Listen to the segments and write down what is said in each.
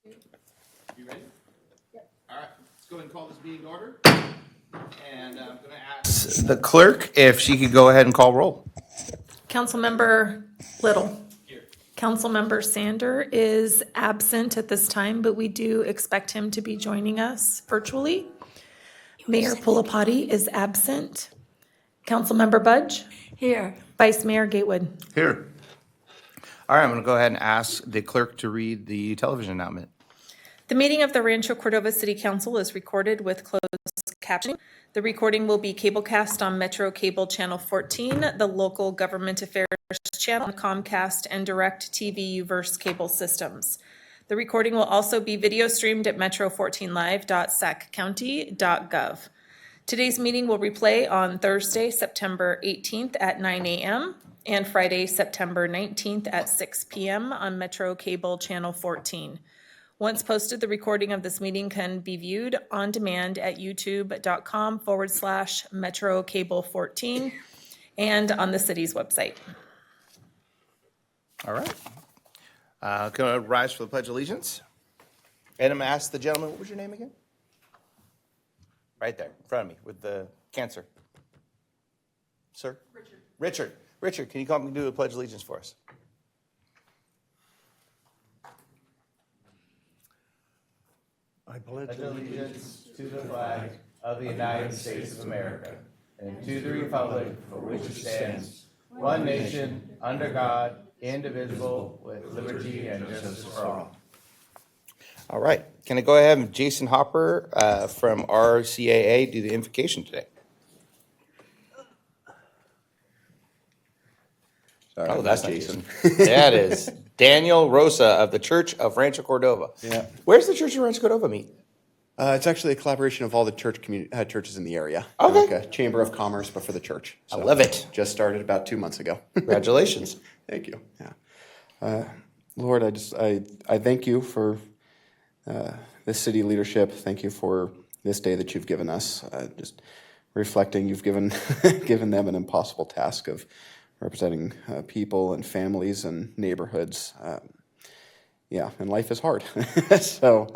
You ready? Yep. All right, let's go ahead and call this meeting to order. And I'm going to ask the clerk if she could go ahead and call roll. Councilmember Little. Here. Councilmember Sander is absent at this time, but we do expect him to be joining us virtually. Mayor Pulapati is absent. Councilmember Budge. Here. Vice Mayor Gatewood. Here. All right, I'm going to go ahead and ask the clerk to read the television announcement. The meeting of the Rancho Cordova City Council is recorded with closed captioning. The recording will be cablecast on Metro Cable Channel 14, the local government affairs channel, Comcast, and Direct TV Uverse cable systems. The recording will also be video streamed at metro14live.saccounty.gov. Today's meeting will replay on Thursday, September 18th at 9 a.m. and Friday, September 19th at 6 p.m. on Metro Cable Channel 14. Once posted, the recording of this meeting can be viewed on demand at youtube.com/Metro Cable 14 and on the city's website. All right. Can I rise for the Pledge of Allegiance? And I'm going to ask the gentleman, what was your name again? Right there, in front of me, with the cancer. Sir? Richard. Richard, can you come and do the Pledge of Allegiance for us? I pledge Allegiance to the flag of the United States of America and to the republic for which it stands, one nation, under God, indivisible, with liberty and justice for all. All right. Can I go ahead and Jason Hopper from RCAA do the invocation today? Sorry, Oh, that's not Jason. That is Daniel Rosa of the Church of Rancho Cordova. Yeah. Where's the Church of Rancho Cordova meet? It's actually a collaboration of all the churches in the area. Okay. Like a chamber of commerce, but for the church. I love it. Just started about 2 months ago. Congratulations. Thank you. Yeah. Lord, I thank you for this city leadership. Thank you for this day that you've given us. Just reflecting, you've given given them an impossible task of representing people and families and neighborhoods. And life is hard. So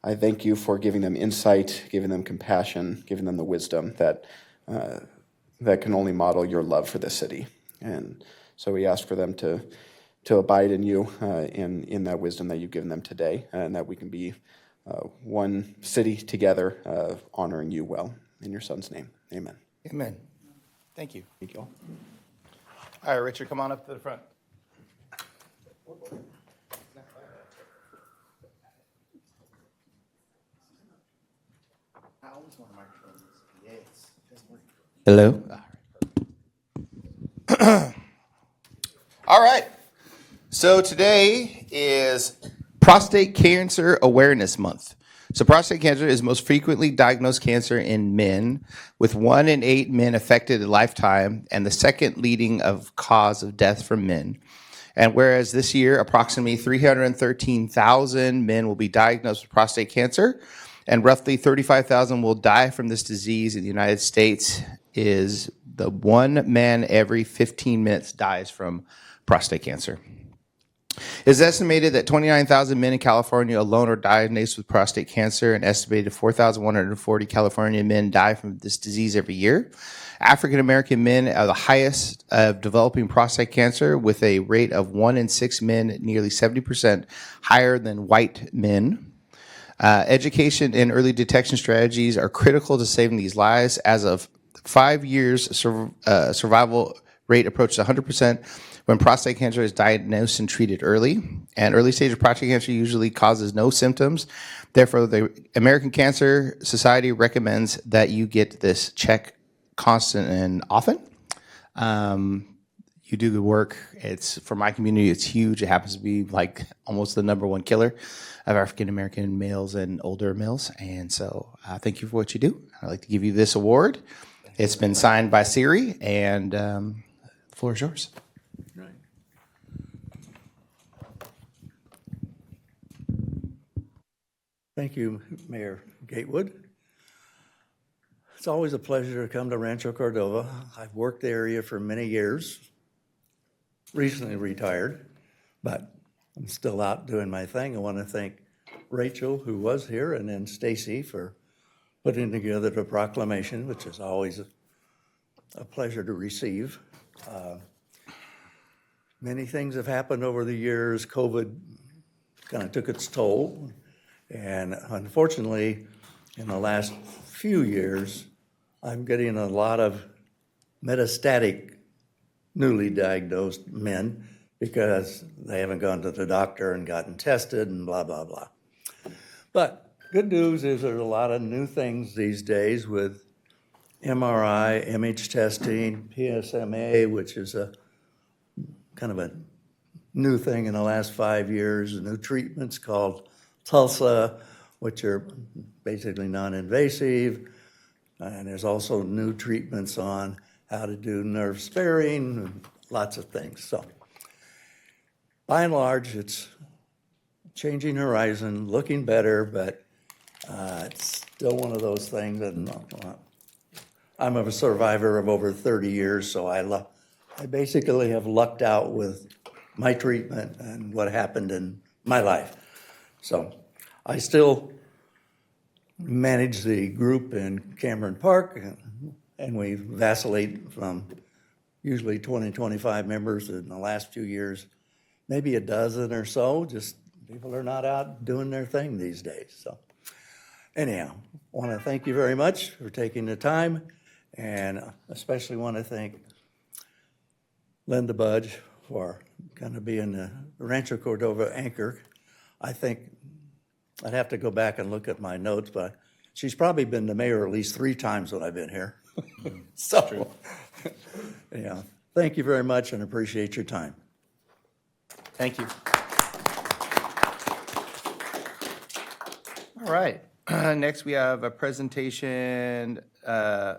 I thank you for giving them insight, giving them compassion, giving them the wisdom that can only model your love for this city. And so we ask for them to abide in you, in that wisdom that you've given them today, and that we can be one city together, honoring you well. In your son's name, amen. Amen. Thank you. Thank you all. All right, Richard, come on up to the front. Hello. All right. So today is Prostate Cancer Awareness Month. So prostate cancer is most frequently diagnosed cancer in men, with 1 in 8 men affected a lifetime, and the second leading cause of death for men. And whereas this year, approximately 313,000 men will be diagnosed with prostate cancer, and roughly 35,000 will die from this disease in the United States, is the 1 man every 15 minutes dies from prostate cancer. It is estimated that 29,000 men in California alone are diagnosed with prostate cancer, and estimated 4,140 California men die from this disease every year. African American men are the highest of developing prostate cancer, with a rate of 1 in 6 men, nearly 70% higher than white men. Education and early detection strategies are critical to saving these lives. As of 5 years, survival rate approaches 100% when prostate cancer is diagnosed and treated early. And early stage of prostate cancer usually causes no symptoms. Therefore, the American Cancer Society recommends that you get this check constant and often. You do good work. It's, for my community, it's huge. It happens to be like almost the #1 killer of African American males and older males. And so thank you for what you do. I'd like to give you this award. It's been signed by Siri, and the floor is yours. Right. Thank you, Mayor Gatewood. It's always a pleasure to come to Rancho Cordova. I've worked the area for many years, recently retired, but I'm still out doing my thing. I want to thank Rachel, who was here, and then Stacy for putting together the proclamation, which is always a pleasure to receive. Many things have happened over the years. COVID kind of took its toll. And unfortunately, in the last few years, I'm getting a lot of metastatic newly diagnosed men because they haven't gone to the doctor and gotten tested and blah, blah, blah. But good news is there's a lot of new things these days with MRI, image testing, PSMA, which is a kind of a new thing in the last 5 years, new treatments called TULSA, which are basically non-invasive. And there's also new treatments on how to do nerve sparing, and lots of things. So by and large, it's changing horizon, looking better, but it's still one of those things that I'm a survivor of over 30 years, so I basically have lucked out with my treatment and what happened in my life. So I still manage the group in Cameron Park, and we vacillate from usually 20, 25 members in the last few years, maybe a dozen or so. Just people are not out doing their thing these days. So anyhow, I want to thank you very much for taking the time, and especially want to thank Linda Budge for kind of being the Rancho Cordova anchor. I think I'd have to go back and look at my notes, but she's probably been the mayor at least 3 times when I've been here. So, yeah, thank you very much and appreciate your time. Thank you. All right. Next, we have a presentation, and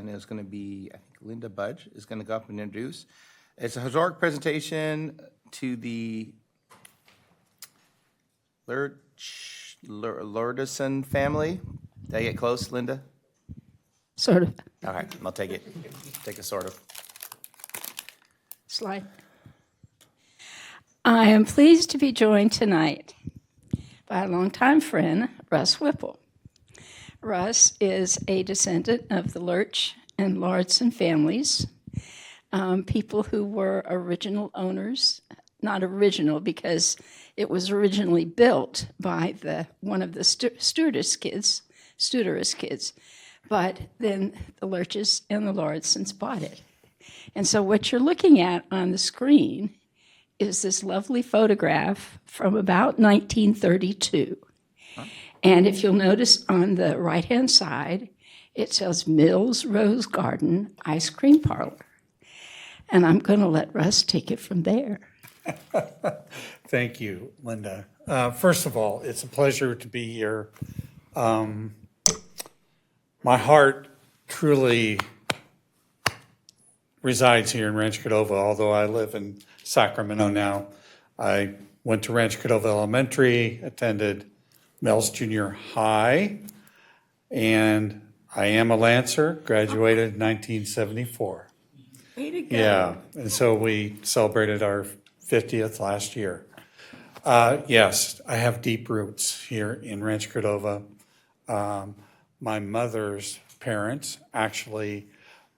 it's going to be, I think Linda Budge is going to go up and introduce. It's a historic presentation to the Lordison family. Did I get close, Linda? Sort of. All right, I'll take it. Take a sort of. Slide. I am pleased to be joined tonight by a longtime friend, Russ Whipple. Russ is a descendant of the Lurch and Lauritsen families, people who were original owners, not original because it was originally built by one of the Studerus kids, but then the Lurches and the Lauritsens bought it. And so what you're looking at on the screen is this lovely photograph from about 1932. And if you'll notice on the right-hand side, it says Mills Rose Garden Ice Cream Parlor. And I'm going to let Russ take it from there. Thank you, Linda. First of all, it's a pleasure to be here. My heart truly resides here in Rancho Cordova, although I live in Sacramento now. I went to Rancho Cordova Elementary, attended Mills Junior High, and I am a Lancer, graduated in 1974. Way to go. Yeah, and so we celebrated our 50th last year. Yes, I have deep roots here in Rancho Cordova. My mother's parents actually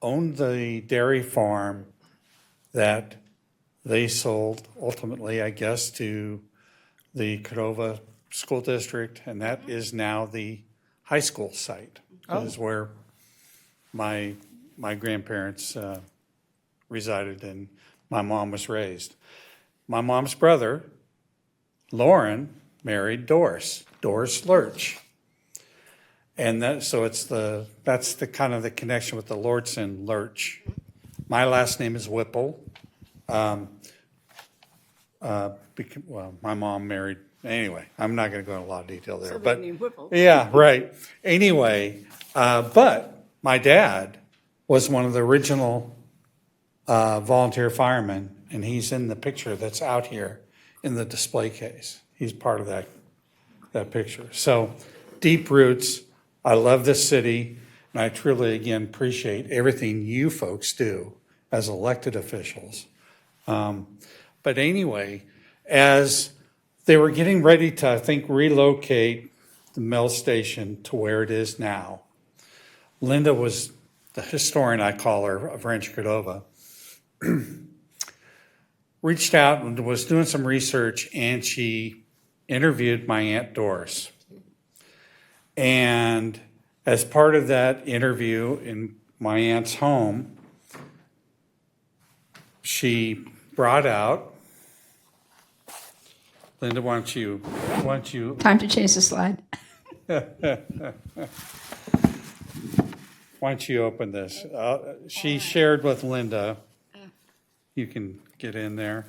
owned the dairy farm that they sold ultimately, I guess, to the Cordova School District, and that is now the high school site. That is where my grandparents resided and my mom was raised. My mom's brother, Lauren, married Doris Lurch. And that's the kind of the connection with the Lordson Lurch. My last name is Whipple. My mom married, anyway, I'm not going to go into a lot of detail there. But yeah, right. Anyway, but my dad was one of the original volunteer firemen, and he's in the picture that's out here in the display case. He's part of that picture. So deep roots. I love this city, and I truly, again, appreciate everything you folks do as elected officials. But anyway, as they were getting ready to, I think, relocate the mill station to where it is now. Linda was the historian, I call her, of Rancho Cordova. Reached out and was doing some research, and she interviewed my Aunt Doris. And as part of that interview in my aunt's home, she brought out, Linda, why don't you, Time to change the slide. why don't you open this? She shared with Linda. You can get in there.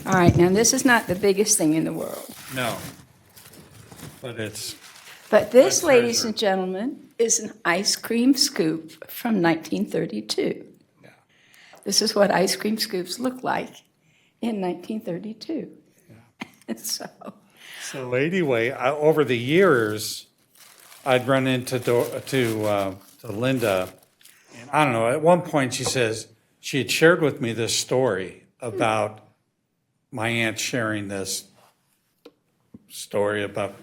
All right, now this is not the biggest thing in the world. No, but it's, But this, A ladies treasure. and gentlemen, is an ice cream scoop from 1932. Yeah. This is what ice cream scoops look like in 1932. So, so anyway, over the years, I'd run into to Linda, and I don't know, at one point she says, she had shared with me this story about my aunt sharing this story about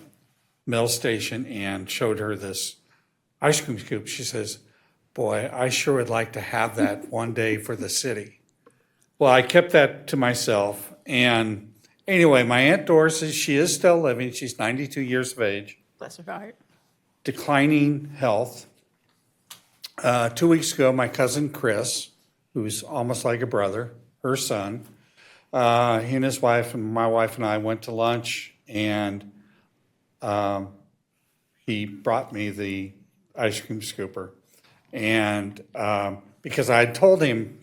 Mill Station and showed her this ice cream scoop. She says, boy, I sure would like to have that one day for the city. Well, I kept that to myself. And anyway, my Aunt Doris, she is still living. She's 92 years of age, bless her heart. declining health. 2 weeks ago, my cousin Chris, who's almost like a brother, her son, he and his wife and my wife and I went to lunch, and he brought me the ice cream scooper. And because I had told him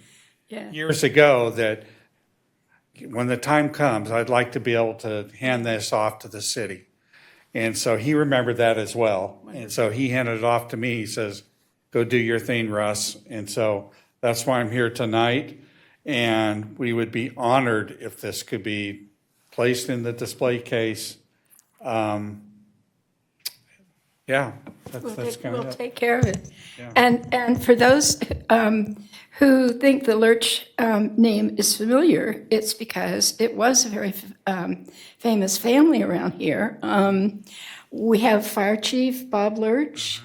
Yeah. years ago that when the time comes, I'd like to be able to hand this off to the city. And so he remembered that as well. And so he handed it off to me. He says, go do your thing, Russ. And so that's why I'm here tonight. And we would be honored if this could be placed in the display case. Yeah, that's kind We'll of it. take care of it. Yeah. And for those who think the Lurch name is familiar, it's because it was a very famous family around here. We have Fire Chief Bob Lurch,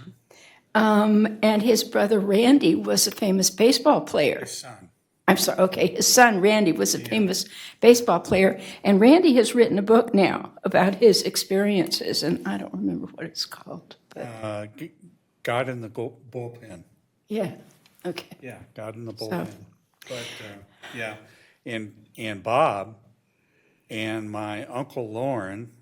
and his brother Randy was a famous baseball player. Son. I'm sorry, okay, his son Randy was a famous baseball player, and Randy has written a book now about his experiences, and I don't remember what it's called, but God in the bullpen. yeah, okay. Yeah, God in the bullpen. But, yeah, and Bob and my Uncle Lauren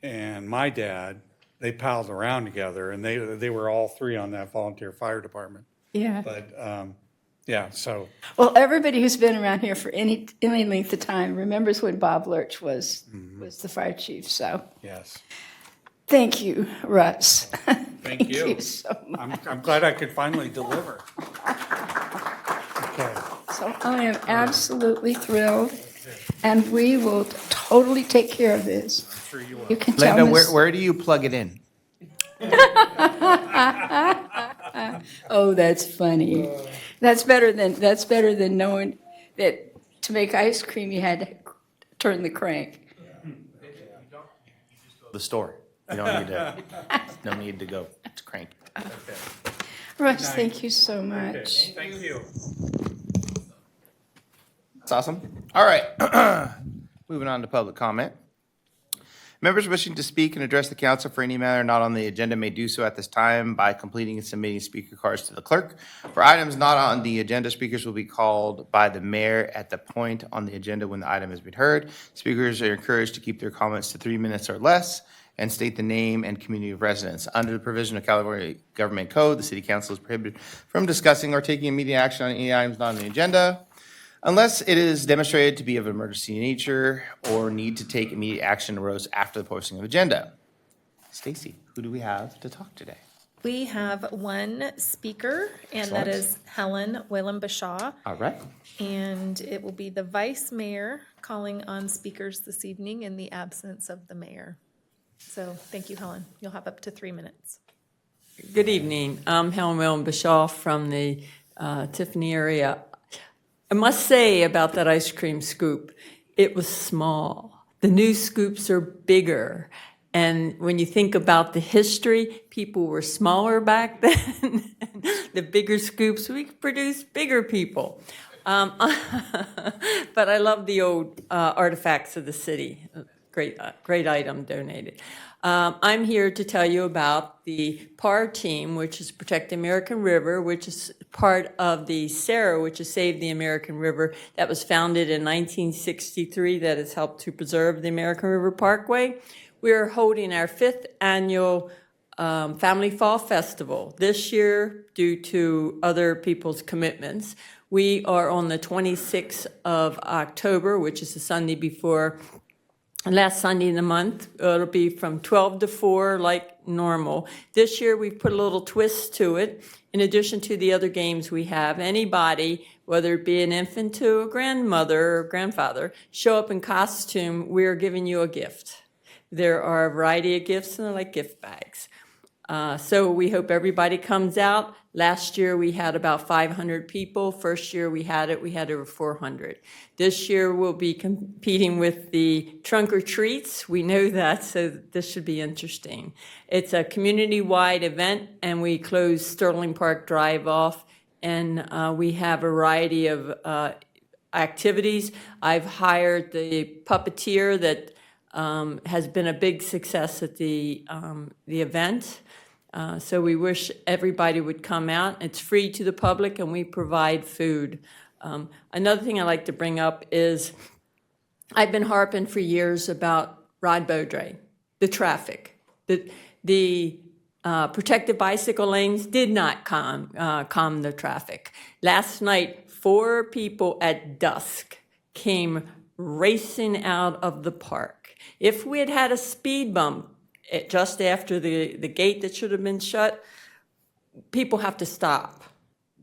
and my dad, they palled around together, and they were all three on that volunteer fire department. Yeah. But, yeah, so, Well, everybody who's been around here for any length of time remembers when Bob Lurch was the fire chief. So yes. thank you, Russ. Thank you. so much. I'm glad I could finally deliver. Okay. So I am absolutely thrilled, and we will totally take care of this. Sure you will. You can tell Linda, Miss- where do you plug it in? Oh, that's funny. That's better than knowing that to make ice cream you had to turn the crank. The store. You don't need to go to crank. Russ, thank you so much. Thank you. That's awesome. All right. Moving on to public comment. Members wishing to speak and address the council for any matter not on the agenda may do so at this time by completing and submitting speaker cards to the clerk. For items not on the agenda, speakers will be called by the mayor at the point on the agenda when the item has been heard. Speakers are encouraged to keep their comments to 3 minutes or less and state the name and community of residence. Under the provision of California Government Code, the city council is prohibited from discussing or taking immediate action on any items not on the agenda, unless it is demonstrated to be of emergency nature or need to take immediate action arose after the posting of agenda. Stacy, who do we have to talk today? We have one speaker, and that Excellent. is Helen Whalen-Bashaw. All right. And it will be the vice mayor calling on speakers this evening in the absence of the mayor. So thank you, Helen. You'll have up to 3 minutes. Good evening. I'm Helen Ellen Bischoff from the Tiffany area. I must say about that ice cream scoop, it was small. The new scoops are bigger. And when you think about the history, people were smaller back then. The bigger scoops, we could produce bigger people. But I love the old artifacts of the city. Great item donated. I'm here to tell you about the PAR team, which is Protect the American River, which is part of the SARA, which is Save the American River, that was founded in 1963, that has helped to preserve the American River Parkway. We're holding our 5th annual Family Fall Festival. This year, due to other people's commitments, we are on the 26th of October, which is the Sunday before last Sunday in the month. It'll be from 12 to 4 like normal. This year we've put a little twist to it. In addition to the other games we have, anybody, whether it be an infant to a grandmother or grandfather, show up in costume, we're giving you a gift. There are a variety of gifts, and they're like gift bags. So we hope everybody comes out. Last year we had about 500 people. First year we had over 400. This year we'll be competing with the trunk or treats. We know that, so this should be interesting. It's a community-wide event, and we close Sterling Park Drive off, and we have a variety of activities. I've hired the puppeteer that has been a big success at the event. So we wish everybody would come out. It's free to the public, and we provide food. Another thing I'd like to bring up is I've been harping for years about Rod Beaudry, the traffic. The protected bicycle lanes did not calm the traffic. Last night, 4 people at dusk came racing out of the park. If we had had a speed bump just after the gate that should have been shut, people have to stop,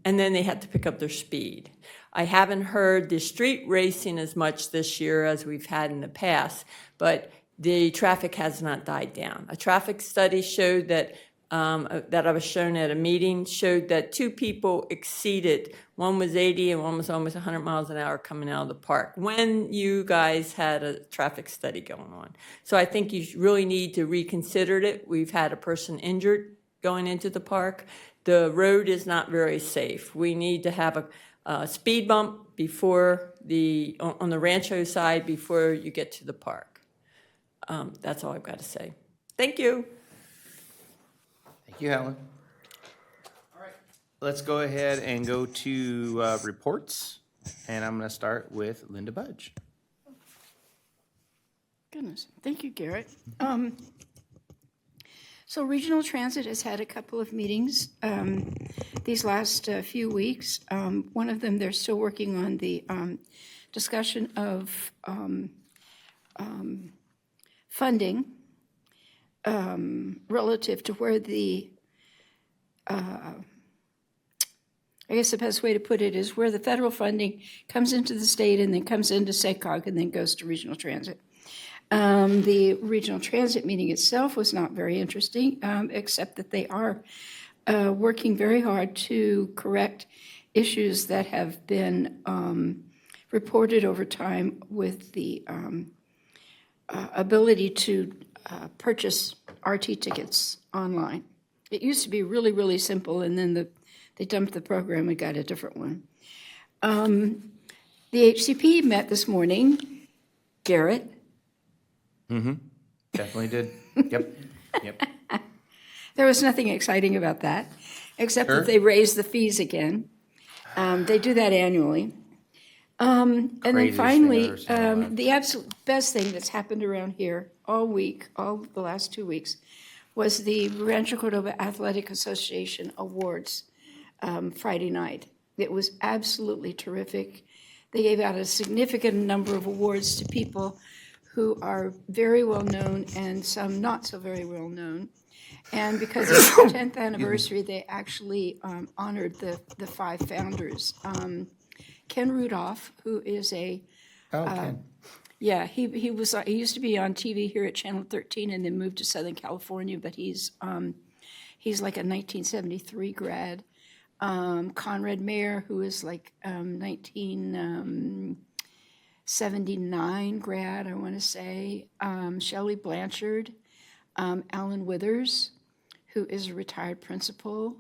and then they have to pick up their speed. I haven't heard the street racing as much this year as we've had in the past, but the traffic has not died down. A traffic study showed that I was shown at a meeting, showed that 2 people exceeded. One was 80 and one was almost 100 miles an hour coming out of the park when you guys had a traffic study going on. So I think you really need to reconsider it. We've had a person injured going into the park. The road is not very safe. We need to have a speed bump on the Rancho side before you get to the park. That's all I've got to say. Thank you. Thank you, Helen. All right. Let's go ahead and go to reports. And I'm going to start with Linda Budge. Goodness. Thank you, Garrett. So Regional Transit has had a couple of meetings these last few weeks. One of them, they're still working on the discussion of funding relative to where I guess the best way to put it is where the federal funding comes into the state and then comes into SACOG and then goes to Regional Transit. The Regional Transit meeting itself was not very interesting, except that they are working very hard to correct issues that have been reported over time with the ability to purchase RT tickets online. It used to be really, really simple, and then they dumped the program and got a different one. The HCP met this morning. Garrett? Definitely did. Yep. There was nothing exciting about that, except that they raised the fees again. They do that annually. And then Craziest thing finally, I've ever seen in my life. the absolute best thing that's happened around here all week, all the last 2 weeks, was the Rancho Cordova Athletic Association Awards Friday night. It was absolutely terrific. They gave out a significant number of awards to people who are very well known and some not so very well known. And because it's the 10th anniversary, they actually honored the 5 founders. Ken Rudolph, who is a Okay. yeah, he used to be on TV here at Channel 13 and then moved to Southern California, but he He's like a 1973 grad. Conrad Mayer, who is like 1979 grad, I want to say. Shelley Blanchard, Alan Withers, who is a retired principal,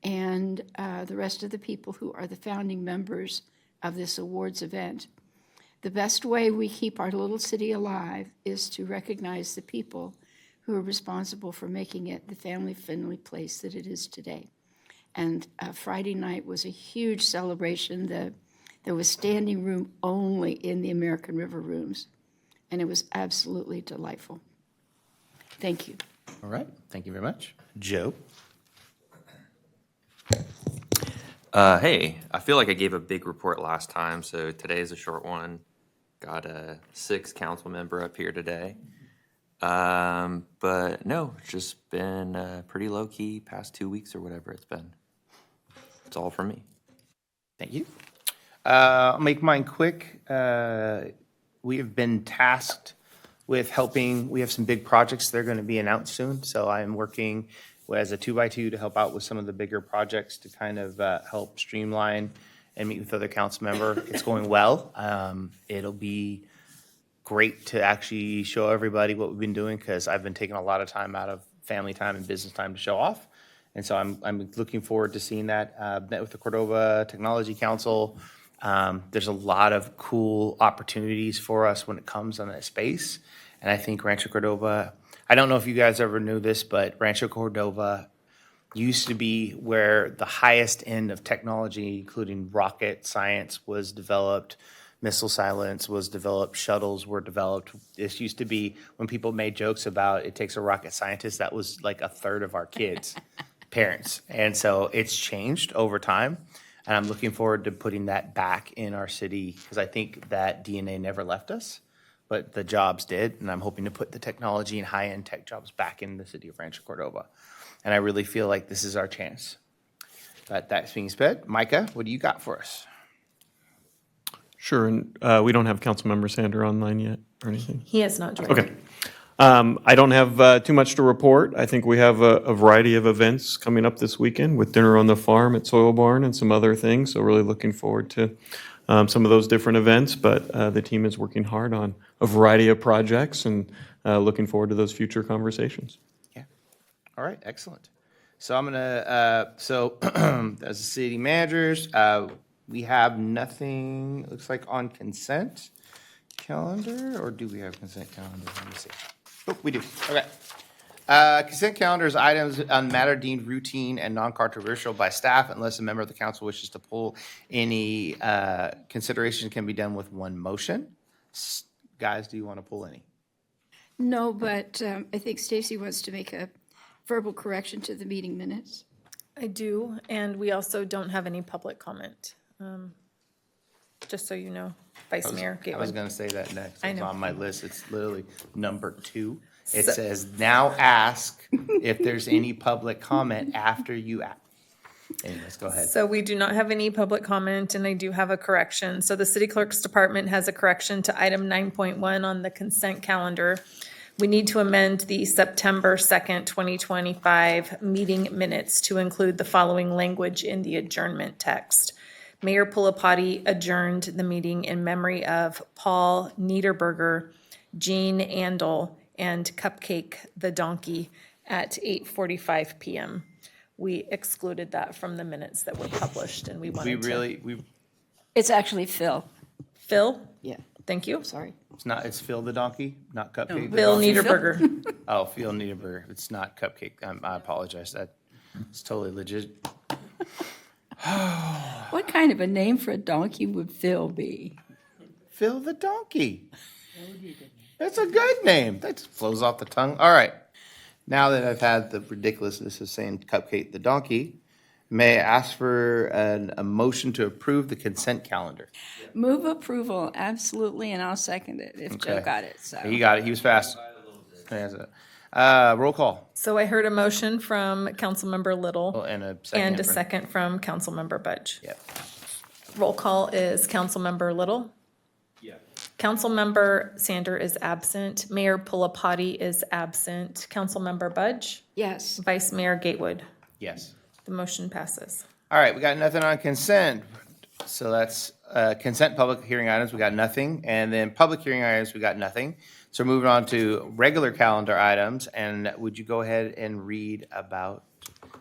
and the rest of the people who are the founding members of this awards event. The best way we keep our little city alive is to recognize the people who are responsible for making it the family-friendly place that it is today. And Friday night was a huge celebration. There was standing room only in the American River rooms, and it was absolutely delightful. Thank you. All right. Thank you very much. Joe? Hey, I feel like I gave a big report last time, so today is a short one. Got a 6th council member up here today. But no, it's just been pretty low key past 2 weeks or whatever it's been. That's all from me. Thank you. I'll make mine quick. We have been tasked with helping. We have some big projects that are going to be announced soon. So I am working as a 2x2 to help out with some of the bigger projects to kind of help streamline and meet with other council member. It's going well. It'll be great to actually show everybody what we've been doing because I've been taking a lot of time out of family time and business time to show off. And so I'm looking forward to seeing that. Met with the Cordova Technology Council. There's a lot of cool opportunities for us when it comes on that space. And I think Rancho Cordova, I don't know if you guys ever knew this, but Rancho Cordova used to be where the highest end of technology, including rocket science, was developed. Missile silence was developed, shuttles were developed. This used to be when people made jokes about it takes a rocket scientist, that was like a third of our kids' parents. And so it's changed over time. And I'm looking forward to putting that back in our city because I think that DNA never left us, but the jobs did. And I'm hoping to put the technology and high-end tech jobs back in the city of Rancho Cordova. And I really feel like this is our chance. But that being said, Micah, what do you got for us? Sure, and we don't have Councilmember Sander online yet or anything? He has not joined. Okay. I don't have too much to report. I think we have a variety of events coming up this weekend with Dinner on the Farm at Soil Barn and some other things, so really looking forward to some of those different events, but the team is working hard on a variety of projects and looking forward to those future conversations. Yeah. All right, excellent. So I'm gonna, as the city managers, we have nothing, it looks like on consent calendar, or do we have consent calendar? Let me see. Oh, we do, okay. Consent calendar is items on matter deemed routine and non-controversial by staff unless a member of the council wishes to pull any consideration can be done with one motion. Guys, do you want to pull any? No, but I think Stacy wants to make a verbal correction to the meeting minutes. I do, and we also don't have any public comment. Just so you know, Vice Mayor I was Gateway. going to say that next. I It's know. on my list. It's literally number 2. It says, now ask if there's any public comment after you ask. Anyways, go ahead. So we do not have any public comment, and I do have a correction. So the city clerk's department has a correction to item 9.1 on the consent calendar. We need to amend the September 2nd, 2025 meeting minutes to include the following language in the adjournment text. Mayor Pulapati adjourned the meeting in memory of Paul Niederberger, Jean Andel, and Cupcake the Donkey at 8:45 p.m. We excluded that from the minutes that were published, and we wanted to. It's actually Phil. Phil? Yeah, Thank you. sorry. It's Phil the donkey, not Cupcake. the Phil donkey? Niederberger. Oh, Phil Niederberger. It's not Cupcake. I apologize. It's totally legit. What kind of a name for a donkey would Phil be? Phil the donkey. That's a good name. That just flows off the tongue. All right. Now that I've had the ridiculousness of saying Cupcake the donkey, may I ask for a motion to approve the consent calendar? Move approval, absolutely, and I'll second it if Joe Okay. got it, so. He got it. He was fast. Roll call. So I heard a motion from Councilmember Oh, Little and a second. and a for- second from Councilmember Budge. Yep. Roll call is Councilmember Little. Councilmember Sander is absent. Mayor Pulapati is absent. Councilmember Budge. Yes. Vice Mayor Gatewood. Yes. The motion passes. All right, we got nothing on consent. So that's consent public hearing items, we got nothing. And then public hearing items, we got nothing. So moving on to regular calendar items. And would you go ahead and read about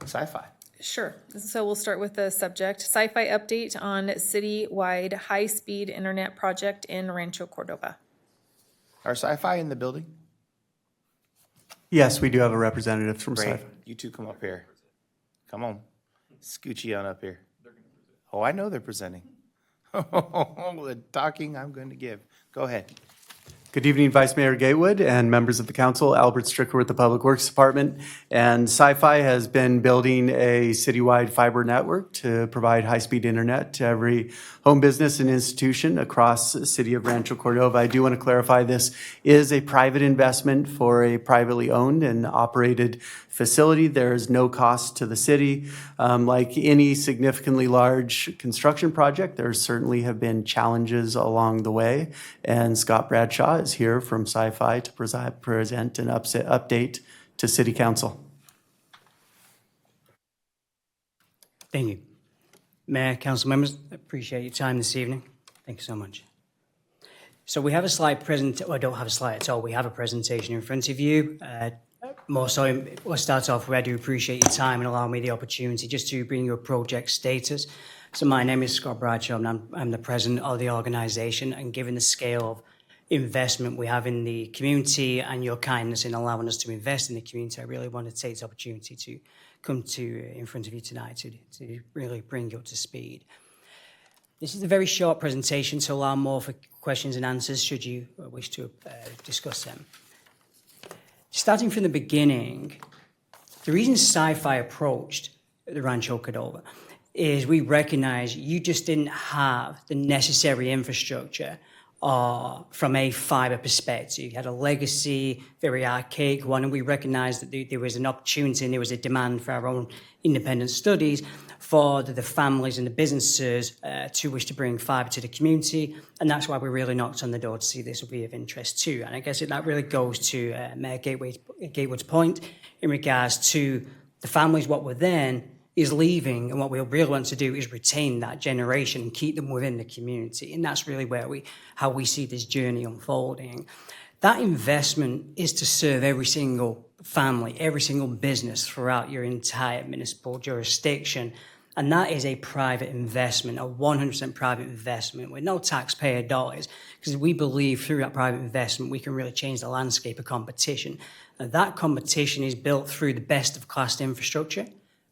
sci-fi? Sure. So we'll start with the subject. Sci-fi update on citywide high-speed internet project in Rancho Cordova. Are sci-fi in the building? Yes, we do have a representative from Great. Sci-Fi. You two come up here. Come on. Scoochie on up here. Oh, I know they're presenting. The talking I'm going to give. Go ahead. Good evening, Vice Mayor Gatewood and members of the council. Albert Stricker with the Public Works Department. And Sci-Fi has been building a citywide fiber network to provide high-speed internet to every home business and institution across the city of Rancho Cordova. I do want to clarify this is a private investment for a privately owned and operated facility. There is no cost to the city. Like any significantly large construction project, there certainly have been challenges along the way. And Scott Bradshaw is here from Sci-Fi to present an update to City Council. Thank you. Mayor, council members, appreciate your time this evening. Thank you so much. So we have a slide I don't have a slide at all. We have a presentation in front of you. More so, we'll start off where I do appreciate your time and allow me the opportunity just to bring you a project status. So my name is Scott Bradshaw and I'm the president of the organization, and given the scale of investment we have in the community and your kindness in allowing us to invest in the community, I really want to take this opportunity to come in front of you tonight to really bring you up to speed. This is a very short presentation, so allow more for questions and answers should you wish to discuss them. Starting from the beginning, the reason Sci-Fi approached the Rancho Cordova is we recognize you just didn't have the necessary infrastructure from a fiber perspective. You had a legacy, very archaic one, and we recognized that there was an opportunity and there was a demand for our own independent studies for the families and the businesses to wish to bring fiber to the community, and that's why we really knocked on the door to see this would be of interest too. And I guess that really goes to Mayor Gatewood's point in regards to the families, what were then is leaving, and what we really want to do is retain that generation and keep them within the community. And that's really how we see this journey unfolding. That investment is to serve every single family, every single business throughout your entire municipal jurisdiction. And that is a private investment, a 100% private investment with no taxpayer dollars, because we believe through that private investment, we can really change the landscape of competition. And that competition is built through the best of class infrastructure,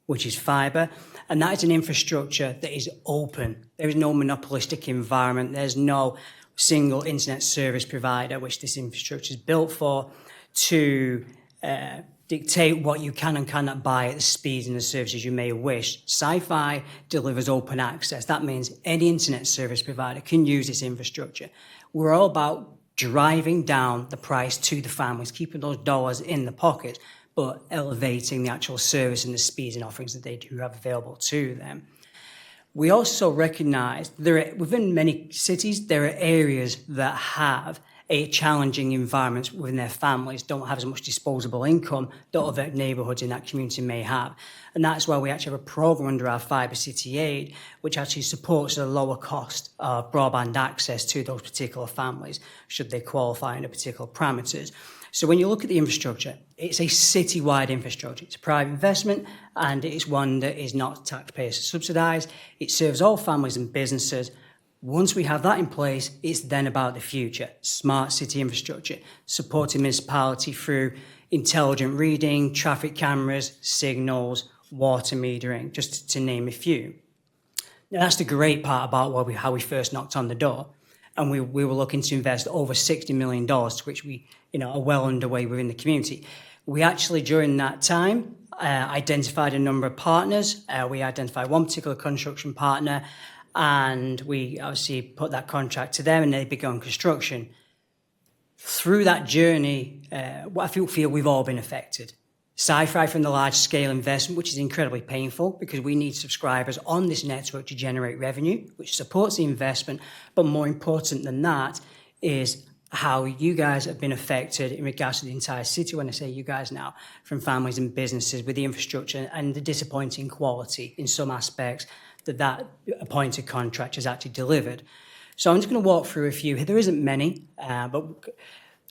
which is fiber, and that is an infrastructure that is open. There is no monopolistic environment. There's no single internet service provider, which this infrastructure is built for, to dictate what you can and cannot buy at the speeds and the services you may wish. Sci-Fi delivers open access. That means any internet service provider can use this infrastructure. We're all about driving down the price to the families, keeping those dollars in the pocket, but elevating the actual service and the speeds and offerings that they do have available to them. We also recognize within many cities, there are areas that have a challenging environment within their families, don't have as much disposable income that other neighbourhoods in that community may have. And that's why we actually have a program under our Fibre City Aid, which actually supports the lower cost of broadband access to those particular families, should they qualify under particular parameters. So when you look at the infrastructure, it's a citywide infrastructure. It's a private investment, and it's one that is not taxpayer subsidised. It serves all families and businesses. Once we have that in place, it's then about the future. Smart city infrastructure, supporting municipality through intelligent reading, traffic cameras, signals, water metering, just to name a few. Now, that's the great part about how we first knocked on the door. And we were looking to invest over $60 million, to which we are well underway within the community. We actually, during that time, identified a number of partners. We identified one particular construction partner, and we obviously put that contract to them, and they began construction. Through that journey, I feel we've all been affected. Sci-Fi from the large-scale investment, which is incredibly painful because we need subscribers on this network to generate revenue, which supports the investment. But more important than that is how you guys have been affected in regards to the entire city, when I say you guys now, from families and businesses with the infrastructure and the disappointing quality in some aspects that appointed contract has actually delivered. So I'm just going to walk through a few. There isn't many,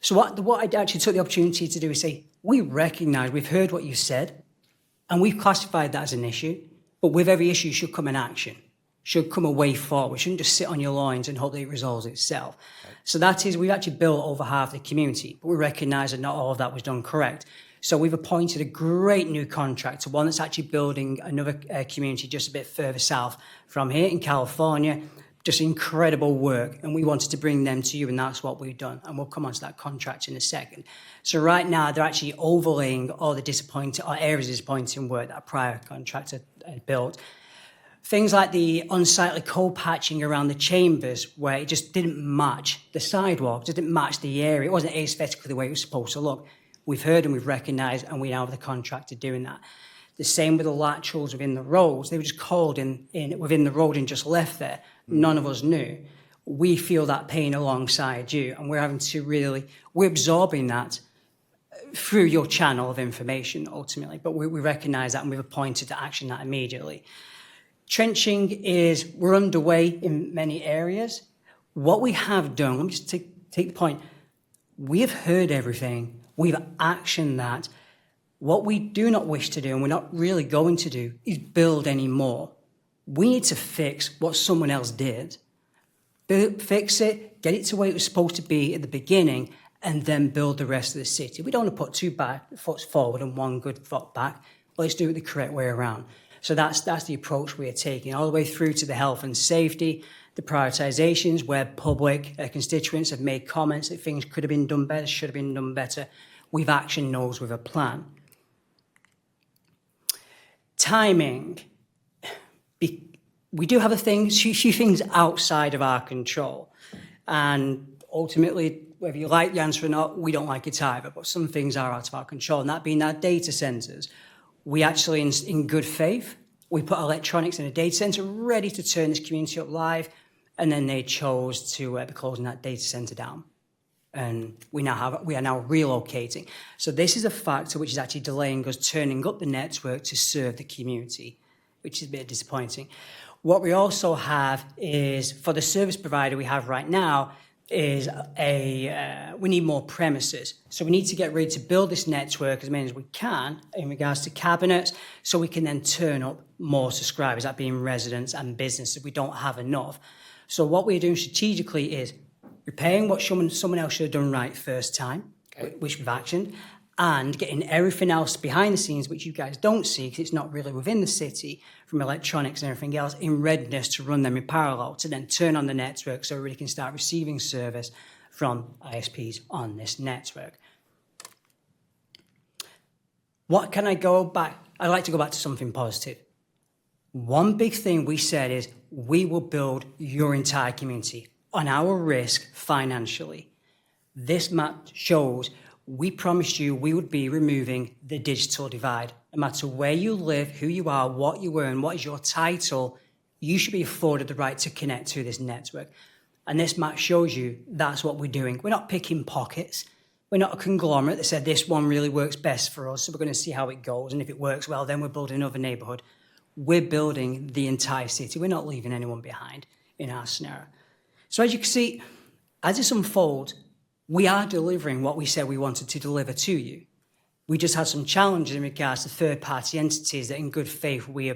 so what I actually took the opportunity to do is say, we recognise, we've heard what you said, and we've classified that as an issue, but with every issue should come an action, should come a way forward. Shouldn't just sit on your loins and hope that it resolves itself. Right. So that is, we've actually built over half the community, but we recognise that not all of that was done correct. So we've appointed a great new contractor, one that's actually building another community just a bit further south from here in California. Just incredible work, and we wanted to bring them to you, and that's what we've done. And we'll come on to that contract in a second. So right now, they're actually overlaying all the disappointing, or areas of disappointing work that a prior contractor had built. Things like the unsightly coal patching around the chambers, where it just didn't match the sidewalk, didn't match the area. It wasn't aesthetically the way it was supposed to look. We've heard and we've recognised, and we now have the contractor doing that. The same with the laterals within the roads. They were just called in within the road and just left there. None of us knew. We feel that pain alongside you, and we're having to we're absorbing that through your channel of information ultimately, but we recognise that, and we've appointed to action that immediately. Trenching we're underway in many areas. What we have done, let me just take the point, we have heard everything, we've actioned that. What we do not wish to do, and we're not really going to do, is build any more. We need to fix what someone else did. Fix it, get it to where it was supposed to be at the beginning, and then build the rest of the city. We don't want to put two foot forward and one good foot back. Let's do it the correct way around. So that's the approach we are taking, all the way through to the health and safety, the prioritizations where public constituents have made comments that things could have been done better, should have been done better. We've actioned those with a plan. Timing. We do have a few things outside of our control. And ultimately, whether you like the answer or not, we don't like it either. But some things are out of our control, and that being our data centers. We actually, in good faith, we put electronics in a data center ready to turn this community up live, and then they chose to be closing that data center down. And we are now relocating. So this is a factor which is actually delaying us turning up the network to serve the community, which is a bit disappointing. What we also have is, for the service provider we have right now, is we need more premises. So we need to get ready to build this network as many as we can in regards to cabinets, so we can then turn up more subscribers, that being residents and businesses. We don't have enough. So what we're doing strategically is repairing what someone else should have done right first time, which we've actioned, and getting everything else behind the scenes, which you guys don't see because it's not really within the city, from electronics and everything else, in readiness to run them in parallel, to then turn on the network so everybody can start receiving service from ISPs on this network. What can I go back? I'd like to go back to something positive. One big thing we said is we will build your entire community on our risk financially. This map shows we promised you we would be removing the digital divide. No matter where you live, who you are, what you earn, what is your title, you should be afforded the right to connect to this network. And this map shows you that's what we're doing. We're not picking pockets. We're not a conglomerate that said this one really works best for us, so we're going to see how it goes. And if it works well, then we're building another neighborhood. We're building the entire city. We're not leaving anyone behind in our scenario. So as you can see, as this unfolds, we are delivering what we said we wanted to deliver to you. We just had some challenges in regards to third-party entities that in good faith we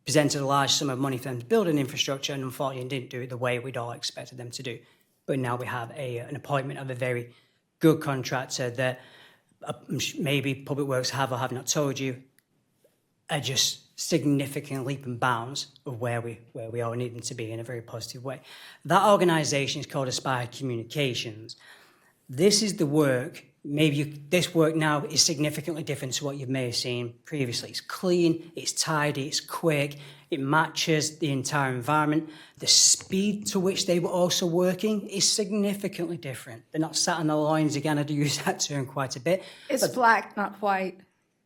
presented a large sum of money for them to build an infrastructure, and unfortunately didn't do it the way we'd all expected them to do. But now we have an appointment of a very good contractor that maybe Public Works have or have not told you are just significant leap and bounds of where we are needing to be in a very positive way. That organisation is called Aspire Communications. This is the work. This work now is significantly different to what you may have seen previously. It's clean, it's tidy, it's quick, it matches the entire environment. The speed to which they were also working is significantly different. They're not sat on the lines, again, I do use that term quite a bit. It's black, not white.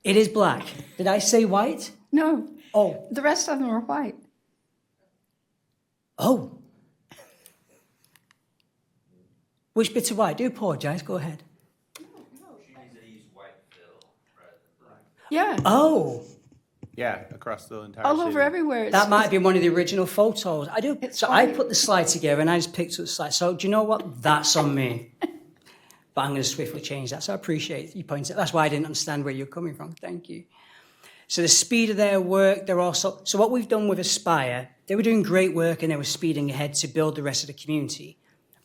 It is black. Did I say white? No. Oh. The rest of them are white. Oh. Which bits of white? I do apologise. Go ahead. Yeah, Oh, Yeah, across the entire all city. over everywhere. that might be one of the original photos. I do. It's So I white. put the slide together and I just picked up the slide. So do you know what? That's on me. But I'm going to swiftly change that. So I appreciate you pointing. That's why I didn't understand where you're coming from. Thank you. So the speed of their work, they're also. So what we've done with Aspire, they were doing great work and they were speeding ahead to build the rest of the community.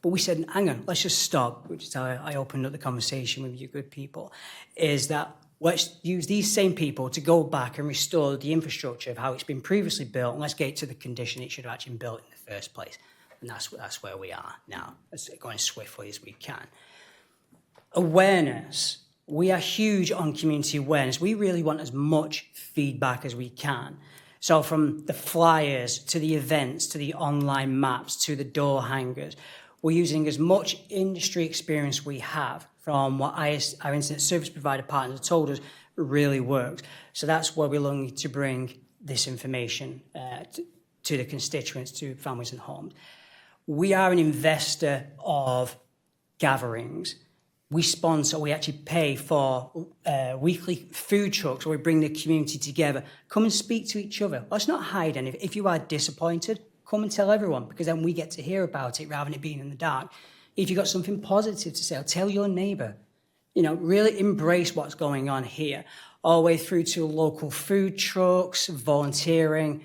But we said, hang on, let's just stop, which is how I opened up the conversation with you good people, is that let's use these same people to go back and restore the infrastructure of how it's been previously built, and let's get it to the condition it should have actually been built in the first place. And that's where we are now, as going as swiftly as we can. Awareness. We are huge on community awareness. We really want as much feedback as we can. So from the flyers to the events to the online maps to the door hangers, we're using as much industry experience we have from what our internet service provider partners have told us really works. So that's where we're looking to bring this information to the constituents, to families and homes. We are an investor of gatherings. We sponsor, we actually pay for weekly food trucks where we bring the community together. Come and speak to each other. Let's not hide anything. If you are disappointed, come and tell everyone, because then we get to hear about it rather than it being in the dark. If you've got something positive to say, tell your neighbour. You know, really embrace what's going on here, all the way through to local food trucks, volunteering.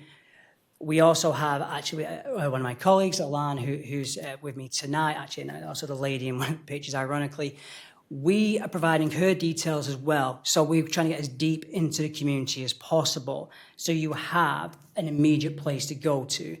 We also have actually one of my colleagues, Alan, who's with me tonight, actually, and also the lady in one of the pictures, ironically. We are providing her details as well. So we're trying to get as deep into the community as possible, so you have an immediate place to go to.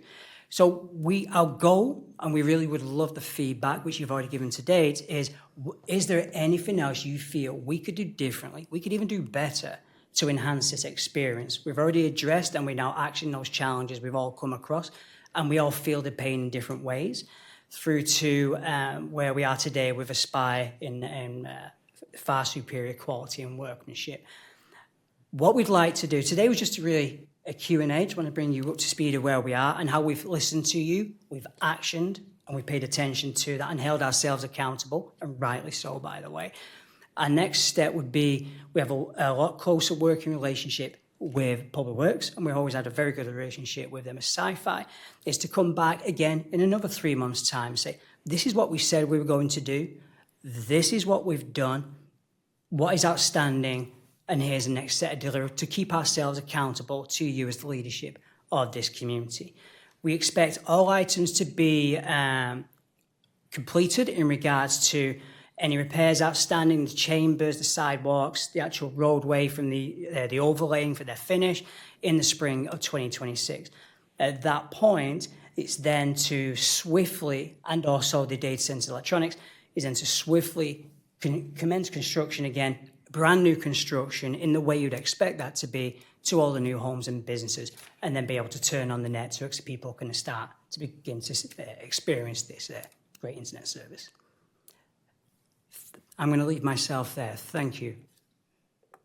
So our goal, and we really would love the feedback, which you've already given to date, is there anything else you feel we could do differently? We could even do better to enhance this experience. We've already addressed and we're now actioning those challenges we've all come across, and we all feel the pain in different ways, through to where we are today with Aspire in far superior quality and workmanship. What we'd like to do today was just a Q&A. Just want to bring you up to speed of where we are and how we've listened to you, we've actioned, and we've paid attention to that and held ourselves accountable, and rightly so, by the way. Our next step would be, we have a lot closer working relationship with Public Works, and we've always had a very good relationship with them as Sci-Fi, is to come back again in another 3 months' time and say, this is what we said we were going to do, this is what we've done, what is outstanding, and here's the next set of delivery, to keep ourselves accountable to you as the leadership of this community. We expect all items to be completed in regards to any repairs outstanding, the chambers, the sidewalks, the actual roadway from the overlaying for their finish in the spring of 2026. At that point, it's then to swiftly, and also the data center electronics, is then to swiftly commence construction again, brand new construction in the way you'd expect that to be, to all the new homes and businesses, and then be able to turn on the network so people can start to begin to experience this great internet service. I'm going to leave myself there. Thank you.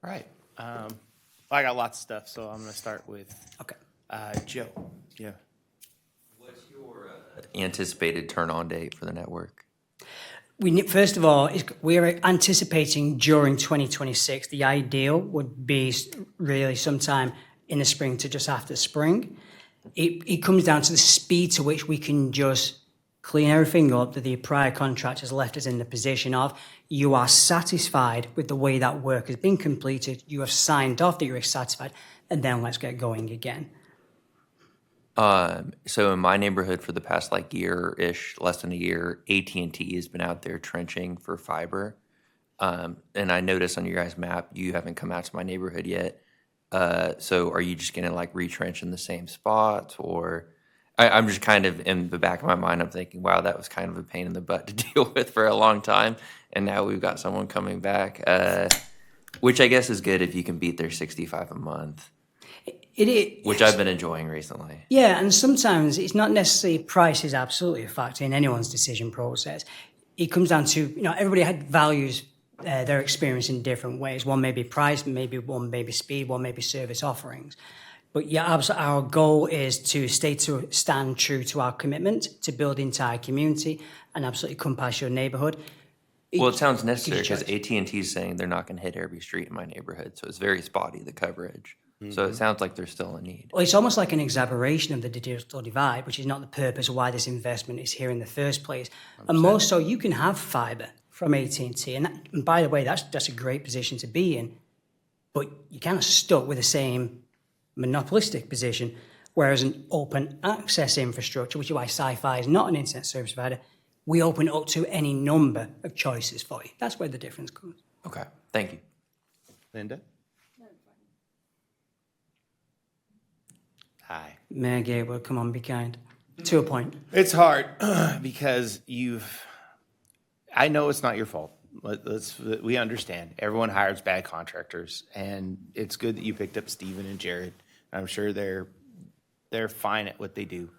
All right. I got lots of stuff, so I'm going to start with Joe. Yeah. What's your anticipated turn-on date for the network? First of all, we're anticipating during 2026. The ideal would be really sometime in the spring to just after spring. It comes down to the speed to which we can just clean everything up that the prior contract has left us in the position of. You are satisfied with the way that work has been completed. You have signed off that you're satisfied, and then let's get going again. So in my neighborhood for the past year-ish, less than a year, AT&T has been out there trenching for fiber. And I noticed on your guys' map, you haven't come out to my neighborhood yet. So are you just going to retrench in the same spot? Or I'm just kind of in the back of my mind, I'm thinking, wow, that was kind of a pain in the butt to deal with for a long time. And now we've got someone coming back, which I guess is good if you can beat their $65 a month. Which I've been enjoying recently. Yeah, and sometimes it's not necessarily price is absolutely a factor in anyone's decision process. It comes down to, everybody values their experience in different ways. One may be price, maybe one may be speed, one may be service offerings. But yeah, absolutely, our goal is to stand true to our commitment to build the entire community and absolutely come past your neighborhood. Well, it sounds Gives necessary you because choice. AT&T is saying they're not going to hit every street in my neighborhood, so it's very spotty, the coverage. So it sounds like there's still a need. Well, it's almost like an exaggeration of the digital divide, which is not the purpose of why this investment is here in the first place. 100%. And more so, you can have fibre from AT&T, and by the way, that's a great position to be in. But you're kind of stuck with the same monopolistic position, whereas an open access infrastructure, which is why Sci-Fi is not an internet service provider, we open it up to any number of choices for you. That's where the difference comes. Okay, thank you. Linda? Hi. Mayor Gatewood, come on, be kind. To a point. It's hard because I know it's not your fault. We understand. Everyone hires bad contractors, and it's good that you picked up Steven and Jared. I'm sure they're fine at what they do.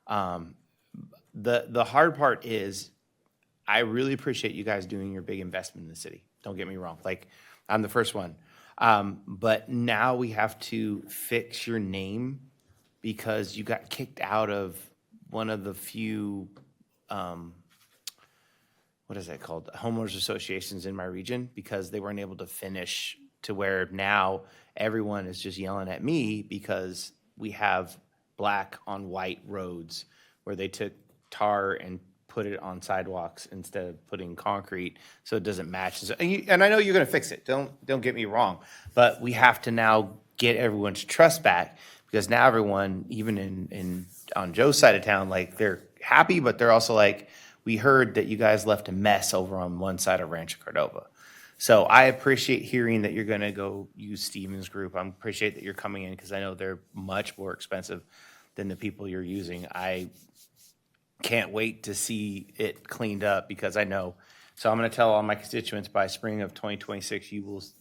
The hard part is I really appreciate you guys doing your big investment in the city. Don't get me wrong. Like, I'm the first one. But now we have to fix your name because you got kicked out of one of the few, what is that called? Homeowners associations in my region because they weren't able to finish to where now everyone is just yelling at me because we have black on white roads where they took tar and put it on sidewalks instead of putting concrete so it doesn't match. And I know you're going to fix it. Don't get me wrong. But we have to now get everyone's trust back because now everyone, even on Joe's side of town, like they're happy, but they're also like, we heard that you guys left a mess over on one side of Rancho Cordova. So I appreciate hearing that you're going to go use Steven's group. I appreciate that you're coming in because I know they're much more expensive than the people you're using. I can't wait to see it cleaned up because I know. So I'm going to tell all my constituents by spring of 2026,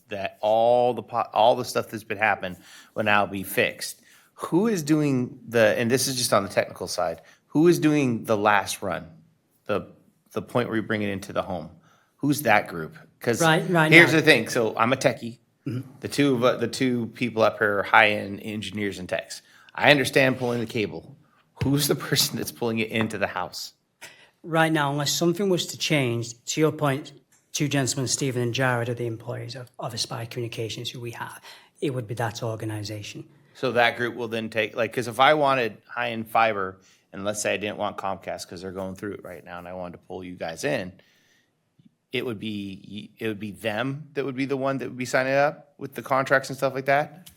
that all the stuff that's been happening will now be fixed. Who is doing and this is just on the technical side, who is doing the last run, the point where you bring it into the home? Who's that group? Because here's the thing. So I'm a techie. Mm-hmm. The two people up here are high-end engineers and techs. I understand pulling the cable. Who's the person that's pulling it into the house? Right now, unless something was to change, to your point, two gentlemen, Stephen and Jared, are the employees of Aspire Communications who we have. It would be that organization. So that group will then take, because if I wanted high-end fiber, and let's say I didn't want Comcast because they're going through it right now, and I wanted to pull you guys in, it would be them that would be the one that would be signing up with the contracts and stuff like that?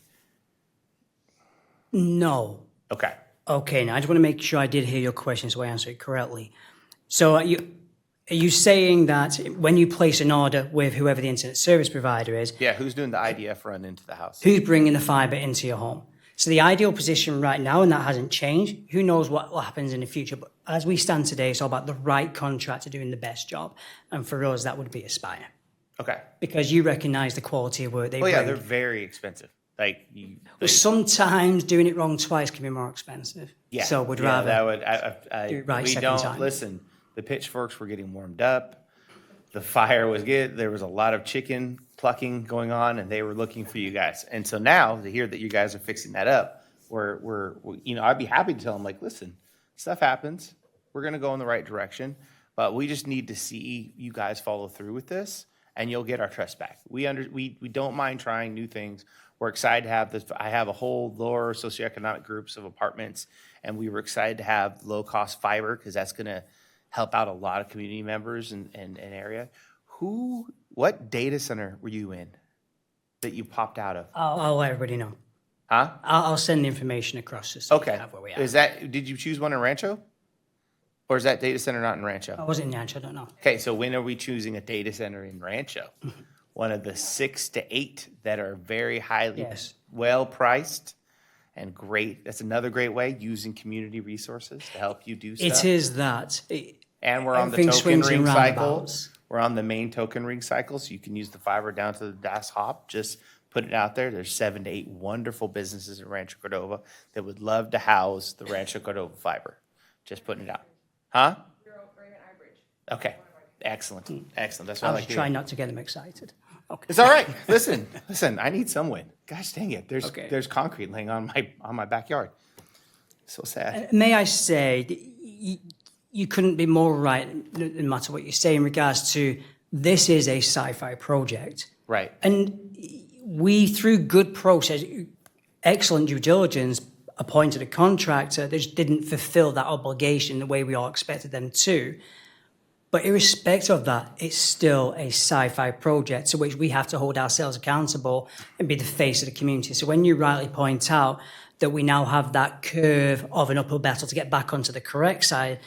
No. Okay. Okay, now I just want to make sure I did hear your question so I answer it correctly. So are you saying that when you place an order with whoever the internet service provider is... Yeah, who's doing the IDF run into the house? Who's bringing the fiber into your home? So the ideal position right now, and that hasn't changed, who knows what happens in the future, but as we stand today, it's all about the right contractor doing the best job. And for us, that would be Aspire. Okay. Because you recognize the quality of work they bring. Oh yeah, they're very expensive. Well, sometimes doing it wrong twice can be more expensive. Yeah. So we'd rather do it right we second don't time. Listen. The pitchforks were getting warmed up. The fire was good. There was a lot of chicken plucking going on, and they were looking for you guys. And so now to hear that you guys are fixing that up, we're I'd be happy to tell them, like, listen, stuff happens. We're going to go in the right direction, but we just need to see you guys follow through with this, and you'll get our trust back. We don't mind trying new things. We're excited to have this. I have a whole lower socioeconomic groups of apartments, and we were excited to have low-cost fiber because that's going to help out a lot of community members and area. What data center were you in that you popped out of? I'll let everybody know. Huh? I'll send the information across to so you Okay. can have where we are. Did you choose one in Rancho? Or is that data center not in Rancho? I wasn't in Rancho, I don't know. Okay, so when are we choosing a data center in Rancho? One of the 6 to 8 that are very highly well priced and great. That's another great way, using community resources to help you do stuff. It is that. And we're on the Everything token swings in ring cycle. roundabouts. We're on the main token ring cycle, so you can use the fiber down to the DAS hop. Just put it out there. There's 7 to 8 wonderful businesses in Rancho Cordova that would love to house the Rancho Cordova fiber. Just putting it out. Huh? Okay. Excellent. Excellent. That's what I I'll like just to try hear. not to get them excited. It's all right. Listen. I need some wind. Gosh dang it! There's concrete laying on my backyard. So sad. May I say, that you couldn't be more right, no matter what you say in regards to this is a sci-fi project. Right. And we, through good process, excellent due diligence, appointed a contractor that just didn't fulfill that obligation the way we all expected them to. But irrespective of that, it's still a sci-fi project to which we have to hold ourselves accountable and be the face of the community. So when you rightly point out that we now have that curve of an uphill battle to get back onto the correct side,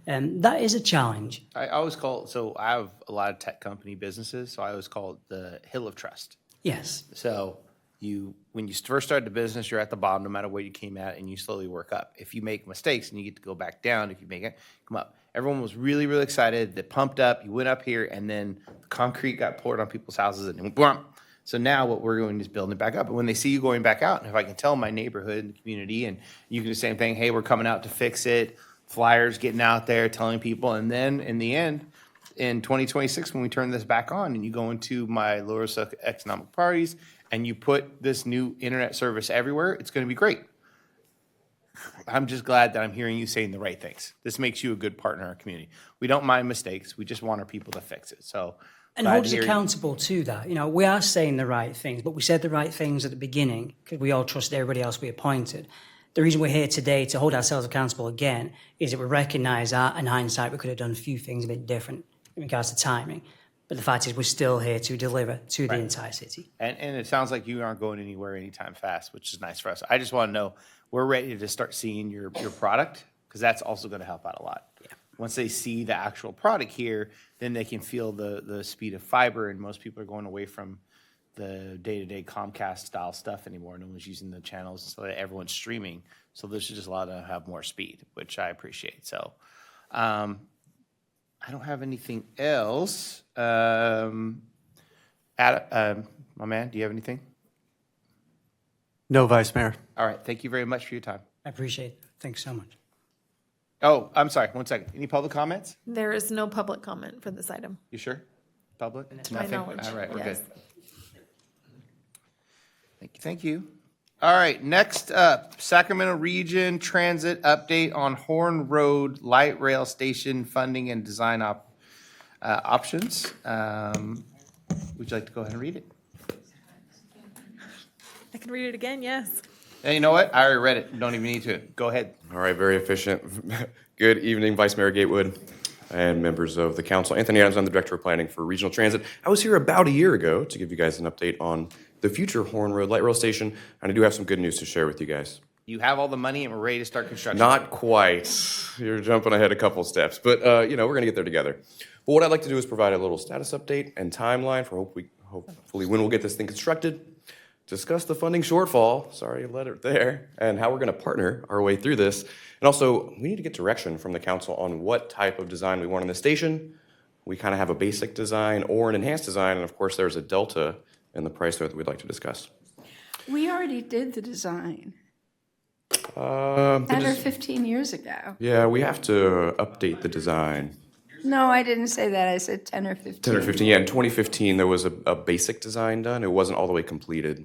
that is a challenge. I always call it, so I have a lot of tech company businesses, so I always call it the hill of trust. Yes. So when you first started the business, you're at the bottom no matter what you came at, and you slowly work up. If you make mistakes, and you get to go back down. If you make it, come up. Everyone was really, really excited. They pumped up. You went up here, and then the concrete got poured on people's houses, and it went boom. So now what we're doing is building it back up. And when they see you going back out, and if I can tell my neighborhood and the community, and you can do the same thing, hey, we're coming out to fix it, flyers getting out there, telling people, and then in the end, in 2026, when we turn this back on, and you go into my Lower Sioux economic parties, and you put this new internet service everywhere, it's going to be great. I'm just glad that I'm hearing you saying the right things. This makes you a good partner in our community. We don't mind mistakes. We just want our people to fix it. So, and hold us accountable to that. You know, we are saying the right things, but we said the right things at the beginning because we all trusted everybody else we appointed. The reason we're here today to hold ourselves accountable again is that we recognise that in hindsight we could have done a few things a bit different in regards to timing. But the fact is we're still here to deliver to the entire city. And it sounds like you aren't going anywhere anytime fast, which is nice for us. I just want to know, we're ready to start seeing your product, because that's also going to help out a lot. Yeah. Once they see the actual product here, then they can feel the speed of fiber, and most people are going away from the day-to-day Comcast style stuff anymore. No one's using the channels, so that everyone's streaming. So this is just allow to have more speed, which I appreciate. So I don't have anything else. Adam, my man, do you have anything? No, Vice Mayor. All right. Thank you very much for your time. I appreciate it. Thanks so much. Oh, I'm sorry. 1 second. Any public comments? There is no public comment for this item. You sure? Public? To my knowledge. All right. We're yes. good. Thank you. Thank you. All right. Next up, Sacramento Region Transit update on Horn Road Light Rail Station funding and design options. Would you like to go ahead and read it? I can read it again, yes. And you know what? I already read it. You don't even need to. Go ahead. All right, very efficient. Good evening, Vice Mayor Gatewood and members of the council. Anthony Adams, I'm the Director of Planning for Regional Transit. I was here about a year ago to give you guys an update on the future Horn Road Light Rail Station, and I do have some good news to share with you guys. You have all the money and we're ready to start construction. Not quite. You're jumping ahead a couple steps, but we're going to get there together. But what I'd like to do is provide a little status update and timeline for hopefully when we'll get this thing constructed, discuss the funding shortfall, sorry, letter there, and how we're going to partner our way through this. And also, we need to get direction from the council on what type of design we want in the station. We kind of have a basic design or an enhanced design, and of course, there's a delta in the price that we'd like to discuss. We already did the design 10 or 15 years ago. Yeah, we have to update the design. No, I didn't say that. I said 10 or 15. 10 or 15, yeah. In 2015, there was a basic design done. It wasn't all the way completed.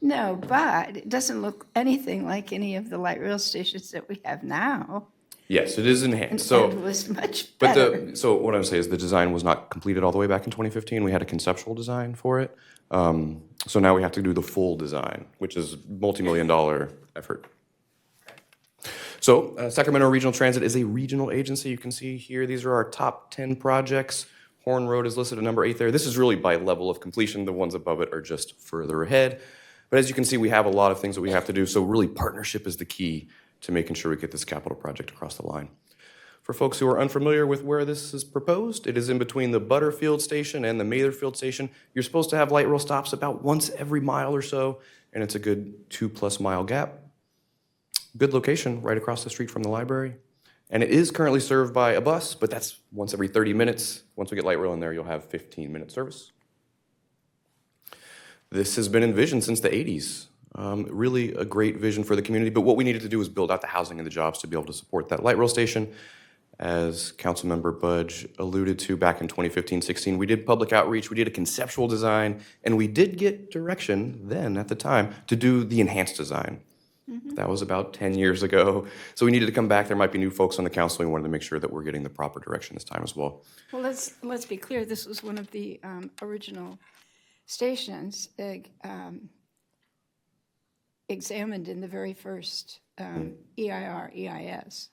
No, but it doesn't look anything like any of the light rail stations that we have now. Yes, it is enhanced. And So it was much better. so what I'm saying is the design was not completed all the way back in 2015. We had a conceptual design for it. So now we have to do the full design, which is multi-million-dollar effort. So Sacramento Regional Transit is a regional agency. You can see here, these are our top 10 projects. Horn Road is listed at number 8 there. This is really by level of completion. The ones above it are just further ahead. But as you can see, we have a lot of things that we have to do. So really, partnership is the key to making sure we get this capital project across the line. For folks who are unfamiliar with where this is proposed, it is in between the Butterfield Station and the Matherfield Station. You're supposed to have light rail stops about once every mile or so, and it's a good 2+ mile gap. Good location, right across the street from the library. And it is currently served by a bus, but that's once every 30 minutes. Once we get light rail in there, you'll have 15-minute service. This has been envisioned since the 80s. Really a great vision for the community, but what we needed to do was build out the housing and the jobs to be able to support that light rail station. As Councilmember Budge alluded to back in 2015-16, we did public outreach, we did a conceptual design, and we did get direction then at the time to do the enhanced design. That was about 10 years ago. So we needed to come back. There might be new folks on the council. We wanted to make sure that we're getting the proper direction this time as well. Well, let's be clear, this was one of the original stations examined in the very first EIR, EIS.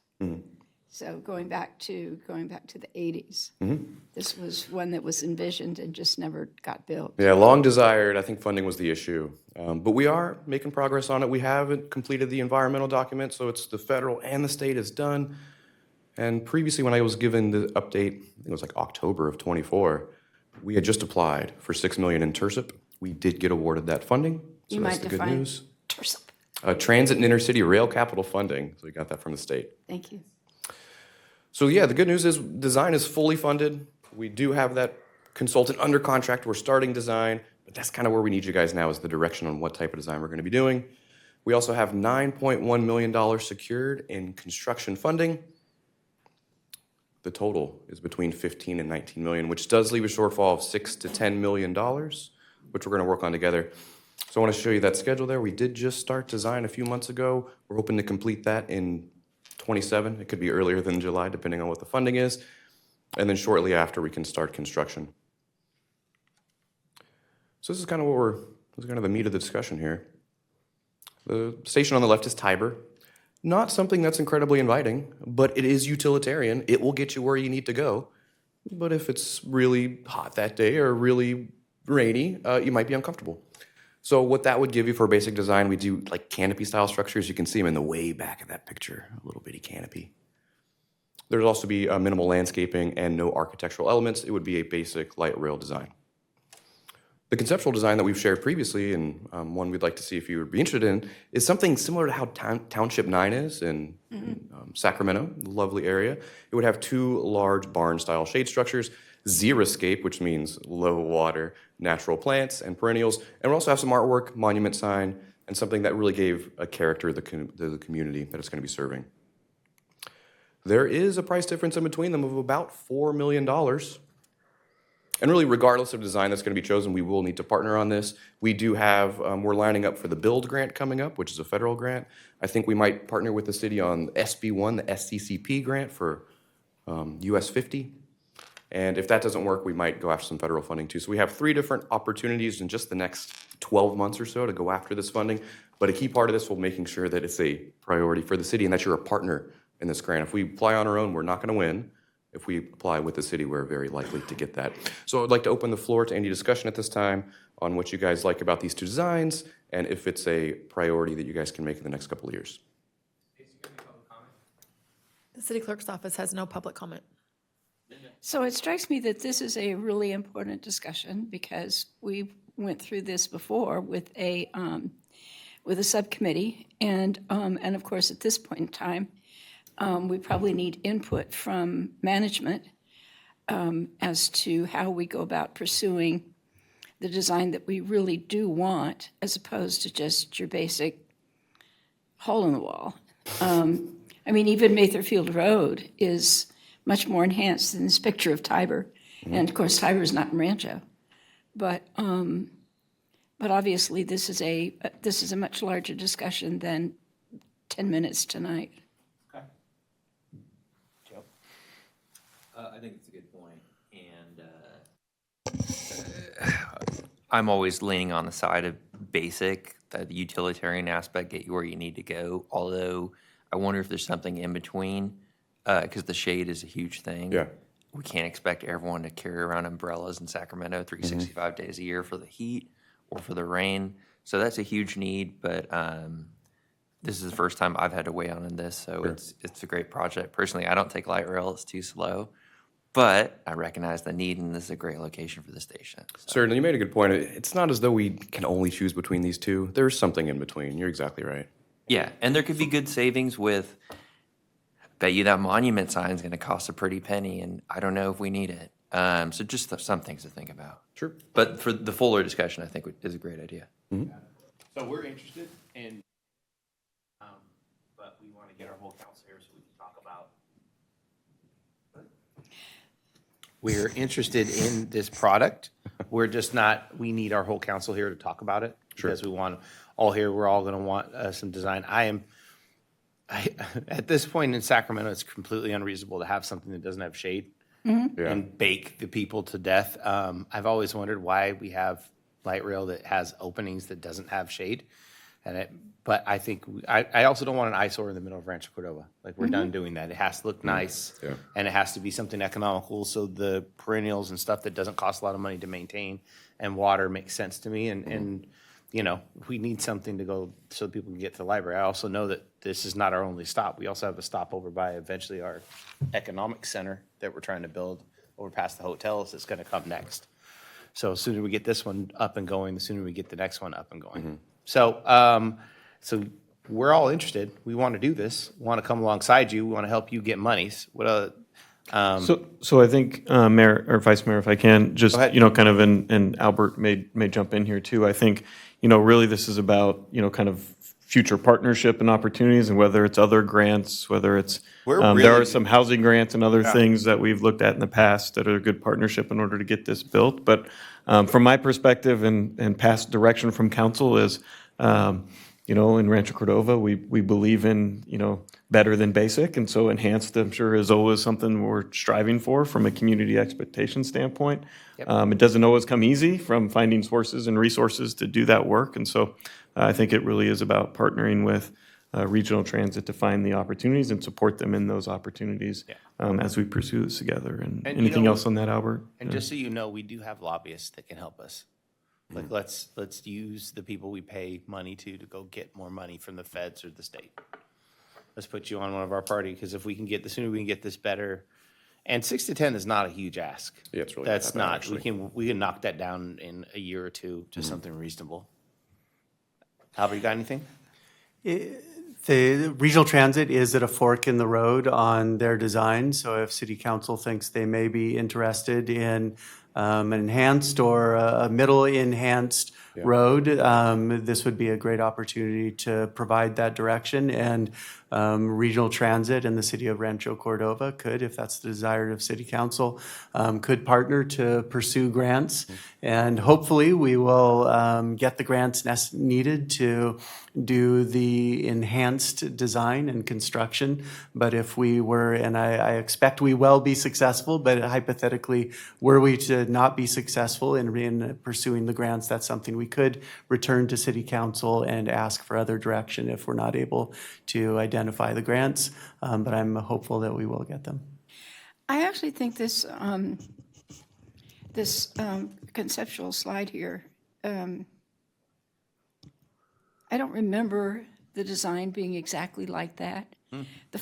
So going back to the 80s. This was one that was envisioned and just never got built. Yeah, long desired. I think funding was the issue. But we are making progress on it. We haven't completed the environmental document, so it's the federal and the state is done. And previously, when I was given the update, I think it was like October of 24, we had just applied for $6 million in TIRSIP. We did get awarded that funding, so You that's might the good define news. TIRSIP. Transit and Intercity Rail Capital Funding, so we got that from the state. Thank you. So yeah, the good news is design is fully funded. We do have that consultant under contract. We're starting design, but that's kind of where we need you guys now is the direction on what type of design we're going to be doing. We also have $9.1 million secured in construction funding. The total is between 15 and 19 million, which does leave a shortfall of $6 to $10 million, which we're going to work on together. So I want to show you that schedule there. We did just start design a few months ago. We're hoping to complete that in 27. It could be earlier than July, depending on what the funding is. And then shortly after, we can start construction. So this is kind of the meat of the discussion here. The station on the left is Tiber. Not something that's incredibly inviting, but it is utilitarian. It will get you where you need to go. But if it's really hot that day or really rainy, you might be uncomfortable. So what that would give you for a basic design, we do like canopy style structures. You can see them in the way back of that picture, a little bitty canopy. There'd also be minimal landscaping and no architectural elements. It would be a basic light rail design. The conceptual design that we've shared previously, and one we'd like to see if you would be interested in, is something similar to how Township 9 is in Sacramento, lovely area. It would have two large barn-style shade structures, xeriscape, which means low water, natural plants and perennials, and we also have some artwork, monument sign, and something that really gave a character to the community that it's going to be serving. There is a price difference in between them of about $4 million. And really, regardless of design that's going to be chosen, we will need to partner on this. We do have, we're lining up for the BUILD grant coming up, which is a federal grant. I think we might partner with the city on SB1, the SCCP grant for US 50. And if that doesn't work, we might go after some federal funding too. So we have 3 different opportunities in just the next 12 months or so to go after this funding. But a key part of this will be making sure that it's a priority for the city and that you're a partner in this grant. If we apply on our own, we're not going to win. If we apply with the city, we're very likely to get that. So I'd like to open the floor to any discussion at this time on what you guys like about these 2 designs and if it's a priority that you guys can make in the next couple of years. The city clerk's office has no public comment. So it strikes me that this is a really important discussion because we went through this before with a subcommittee, and of course at this point in time, we probably need input from management as to how we go about pursuing the design that we really do want, as opposed to just your basic hole in the wall. I mean, even Matherfield Road is much more enhanced than this picture of Tiber. And of course, Tiber is not in Rancho. But obviously, this is a much larger discussion than 10 minutes tonight. Okay. Joe? I think it's a good point. And I'm always leaning on the side of basic, the utilitarian aspect, get you where you need to go. Although I wonder if there's something in between, because the shade is a huge thing. Yeah. We can't expect everyone to carry around umbrellas in Sacramento 365 days a year for the heat or for the rain. So that's a huge need, but this is the first time I've had to weigh on this, so it's a great project. Personally, I don't take light rail, it's too slow. But I recognize the need, and this is a great location for the station. So. Certainly, you made a good point. It's not as though we can only choose between these 2. There's something in between. You're exactly right. Yeah, and there could be good savings with, bet you that monument sign is going to cost a pretty penny, and I don't know if we need it. So just some things to think about. Sure. But for the fuller discussion, I think is a great idea. Mm-hmm. So we're interested in, but we want to get our whole council here so we can talk about We're interested in this product. We're just not, we need our whole council here to talk about it. Sure. Because we want, all here, we're all going to want some design. At this point in Sacramento, it's completely unreasonable to have something that doesn't have shade and bake the people to death. I've always wondered why we have light rail that has openings that doesn't have shade. But I think, I also don't want an eyesore in the middle of Rancho Cordova. Like, we're done doing that. It has to look nice, and it has to be something economical, so the perennials and stuff that doesn't cost a lot of money to maintain and water makes sense to me. And you know, we need something to go so people can get to the library. I also know that this is not our only stop. We also have a stop over by eventually our economic center that we're trying to build over past the hotels that's going to come next. So the sooner we get this one up and going, the sooner we get the next one up and going. So, so we're all interested. We want to do this. We want to come alongside you. We want to help you get monies. What So I think, Mayor or Vice Mayor, if I can, just, ahead. you know, kind of, and Albert may jump in here too. I think, you know, really this is about, you know, kind of future partnership and opportunities, and whether it's other grants, whether it's, there are some housing grants and other things that we've looked at in the past that are a good partnership in order to get this built. But from my perspective and past direction from council is, you know, in Rancho Cordova, we believe in, you know, better than basic. And so enhanced, I'm sure, is always something we're striving for from a community expectation standpoint. It doesn't always come easy from finding sources and resources to do that work. And so I think it really is about partnering with regional transit to find the opportunities and support them in those opportunities as we pursue this together. And anything else on that, Albert? And just so you know, we do have lobbyists that can help us. Like, let's use the people we pay money to go get more money from the feds or the state. Let's put you on one of our party, because if we can get, the sooner we can get this better. And 6 to 10 is not a huge ask. Yeah, it's really That's not bad, not. actually. We can knock that down in a year or two to something reasonable. Albert, you got anything? The regional transit is at a fork in the road on their design. So if city council thinks they may be interested in an enhanced or a middle enhanced road, this would be a great opportunity to provide that direction. And regional transit and the city of Rancho Cordova could, if that's the desire of city council, could partner to pursue grants. And hopefully we will get the grants needed to do the enhanced design and construction. But if we were, and I expect we will be successful, but hypothetically, were we to not be successful in pursuing the grants, that's something we could return to city council and ask for other direction if we're not able to identify the grants. But I'm hopeful that we will get them. I actually think this conceptual slide here, I don't remember the design being exactly like that.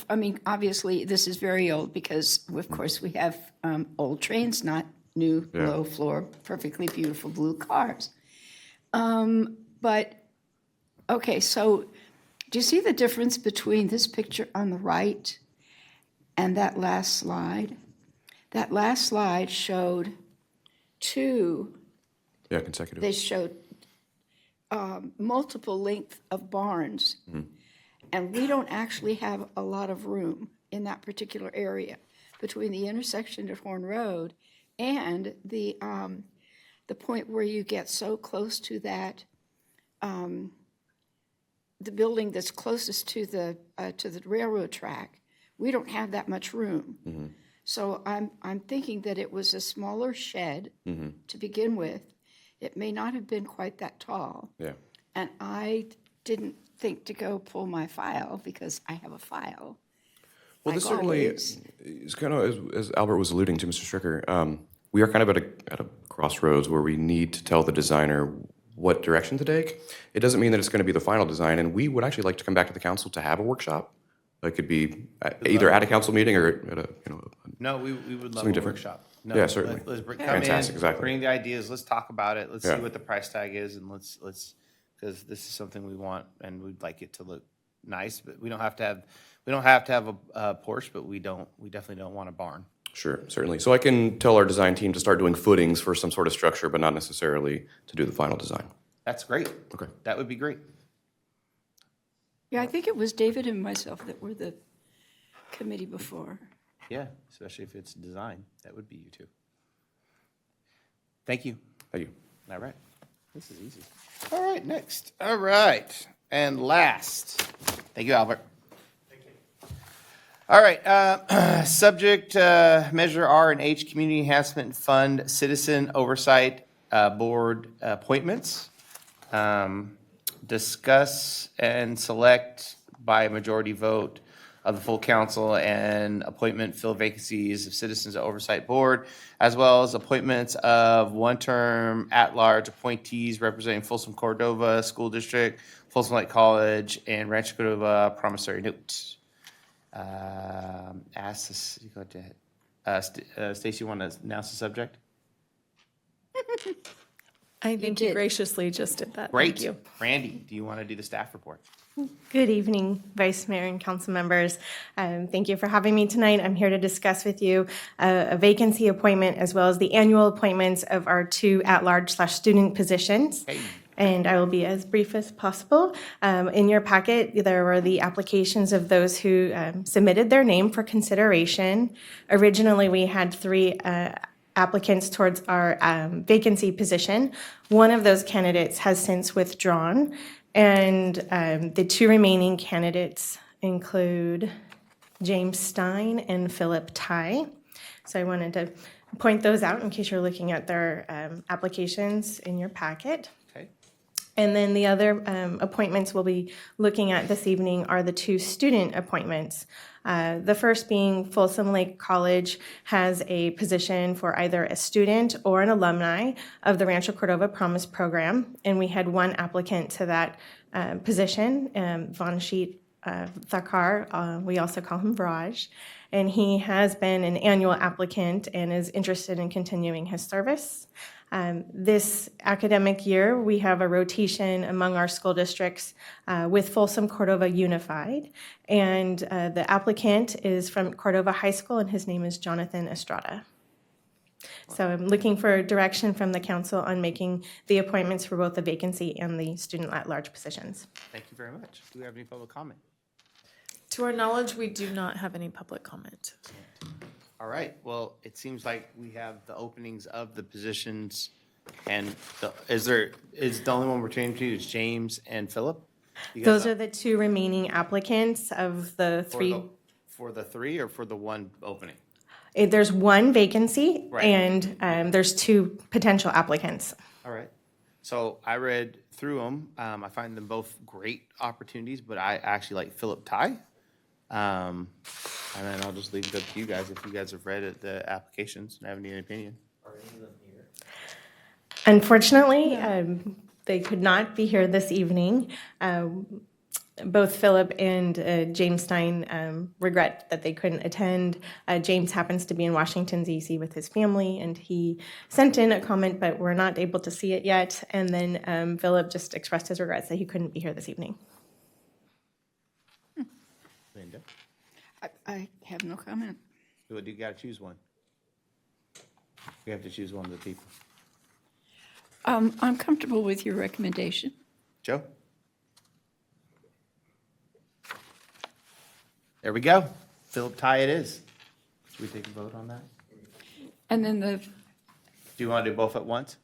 I mean, obviously, this is very old because, of course, we have old trains, not new, low-floor, perfectly beautiful blue cars. But, okay, so do you see the difference between this picture on the right and that last slide? That last slide showed consecutive. they showed multiple length of barns. And we don't actually have a lot of room in that particular area between the intersection of Horn Road and the point where you get so close to that, the building that's closest to the railroad track. We don't have that much room. So I'm thinking that it was a smaller shed to begin with. It may not have been quite that tall. And I didn't think to go pull my file because I have a file. Well, this certainly is kind of, as Albert was alluding to, Mr. Stricker, we are kind of at a crossroads where we need to tell the designer what direction to take. It doesn't mean that it's going to be the final design, and we would actually like to come back to the council to have a workshop. It could be either at a council meeting or at a, No, we would love something a different. workshop. No, Yeah, certainly. Let's come Fantastic, in, exactly. bring the ideas, let's talk about it, let's see Yeah. what the price tag is, and let's because this is something we want, and we'd like it to look nice, but we don't have to have a Porsche, but we definitely don't want a barn. Sure, certainly. So I can tell our design team to start doing footings for some sort of structure, but not necessarily to do the final design. That's great. Okay. That would be great. Yeah, I think it was David and myself that were the committee before. Yeah, especially if it's design, that would be you two. Thank you. Thank you. All right. This is easy. All right, next. All right. And last. Thank you, Albert. Thank you. All right. Subject Measure R and H Community Enhancement Fund Citizen Oversight Board appointments. Discuss and select by majority vote of the full council and appointment fill vacancies of Citizens Oversight Board, as well as appointments of one-term at-large appointees representing Folsom Cordova School District, Folsom Lake College, and Rancho Cordova Promissory Note. Ask this, you go to, Stacy, you want to announce the subject? I think you graciously just did that. Great. Thank you. Randy, do you want to do the staff report? Good evening, Vice Mayor and council members. Thank you for having me tonight. I'm here to discuss with you a vacancy appointment as well as the annual appointments of our 2 at-large/student positions. And I will be as brief as possible. In your packet, there were the applications of those who submitted their name for consideration. Originally, we had 3 applicants towards our vacancy position. One of those candidates has since withdrawn, and the 2 remaining candidates include James Stein and Philip Ty. So I wanted to point those out in case you're looking at their applications in your packet. Okay. And then the other appointments we'll be looking at this evening are the 2 student appointments. The first being Folsom Lake College has a position for either a student or an alumni of the Rancho Cordova Promise Program, and we had 1 applicant to that position, Vanshit Thakar. We also call him Vraj, and he has been an annual applicant and is interested in continuing his service. This academic year, we have a rotation among our school districts with Folsom Cordova Unified, and the applicant is from Cordova High School, and his name is Jonathan Estrada. So I'm looking for direction from the council on making the appointments for both the vacancy and the student at-large positions. Thank you very much. Do we have any public comment? To our knowledge, we do not have any public comment. All right, well, it seems like we have the openings of the positions, and is the only one we're changing to is James and Philip? Those are the 2 remaining applicants of the 3. For the 3 or for the 1 opening? There's 1 vacancy, Right. and there's 2 potential applicants. All right. So I read through them. I find them both great opportunities, but I actually like Philip Ty. And then I'll just leave it up to you guys if you guys have read the applications and have any opinion. Are any of them here? Unfortunately, they could not be here this evening. Both Philip and James Stein regret that they couldn't attend. James happens to be in Washington, D.C. with his family, and he sent in a comment, but we're not able to see it yet. And then Philip just expressed his regrets that he couldn't be here this evening. Linda? I have no comment. You got to choose one. You have to choose one of the people. I'm comfortable with your recommendation. Joe? There we go. Philip Ty it is. Should we take a vote on that? And then Do you want to do both at once?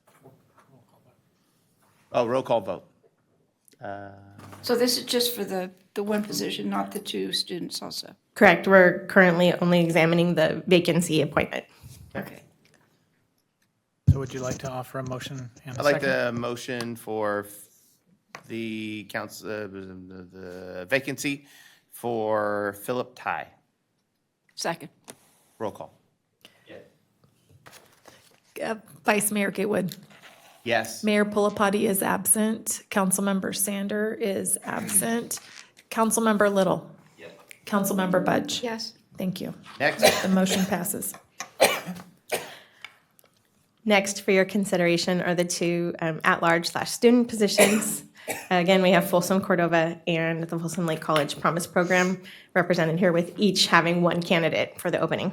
Oh, roll call vote. so this is just for the 1 position, not the 2 students also? Correct. We're currently only examining the vacancy appointment. Okay. So would you like to offer a motion and a I'd like second? the motion for the council, the vacancy for Philip Ty. Second. Roll call. Vice Mayor Gatewood. Yes. Mayor Pulapati is absent. Councilmember Sander is absent. Councilmember Little. Yes. Councilmember Budge. Yes. Thank you. Next. The motion passes. Next for your consideration are the 2 at-large/student positions. Again, we have Folsom Cordova and the Folsom Lake College Promise Program represented here, with each having 1 candidate for the opening.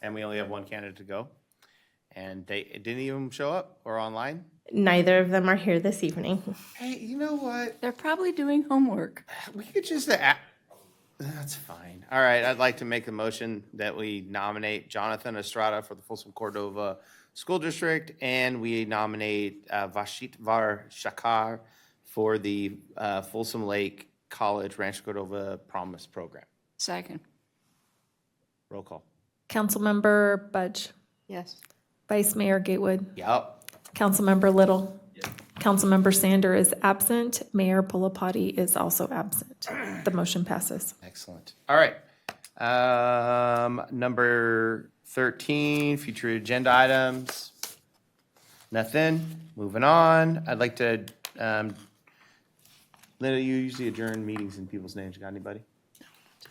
And we only have 1 candidate to go. And did any of them show up or online? Neither of them are here this evening. Hey, you know what? They're probably doing homework. We could just, that's fine. All right, I'd like to make a motion that we nominate Jonathan Estrada for the Folsom Cordova School District, and we nominate Vashit Var Shakar for the Folsom Lake College Rancho Cordova Promise Program. Second. Roll call. Councilmember Budge. Yes. Vice Mayor Gatewood. Yup. Councilmember Little. Councilmember Sander is absent. Mayor Pulapati is also absent. The motion passes. Excellent. All right. Number 13, future agenda items. Nothing. Moving on. I'd like to, Linda, you usually adjourn meetings in people's names. You got anybody?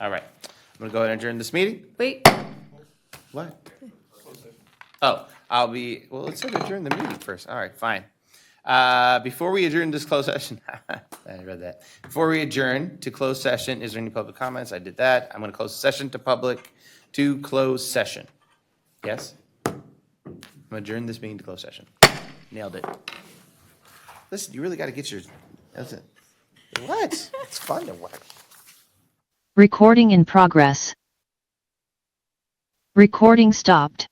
All right. I'm going to go ahead and adjourn this meeting. Wait, What? Oh, let's adjourn the meeting first. All right, fine. Before we adjourn this closed session, I read that. Before we adjourn to closed session, is there any public comments? I did that. I'm going to close the session to public to close session. Yes? I'm going to adjourn this meeting to closed session. Nailed it. Listen, you really got to get your, that's it. What? It's fun to work. Recording in progress. Recording stopped.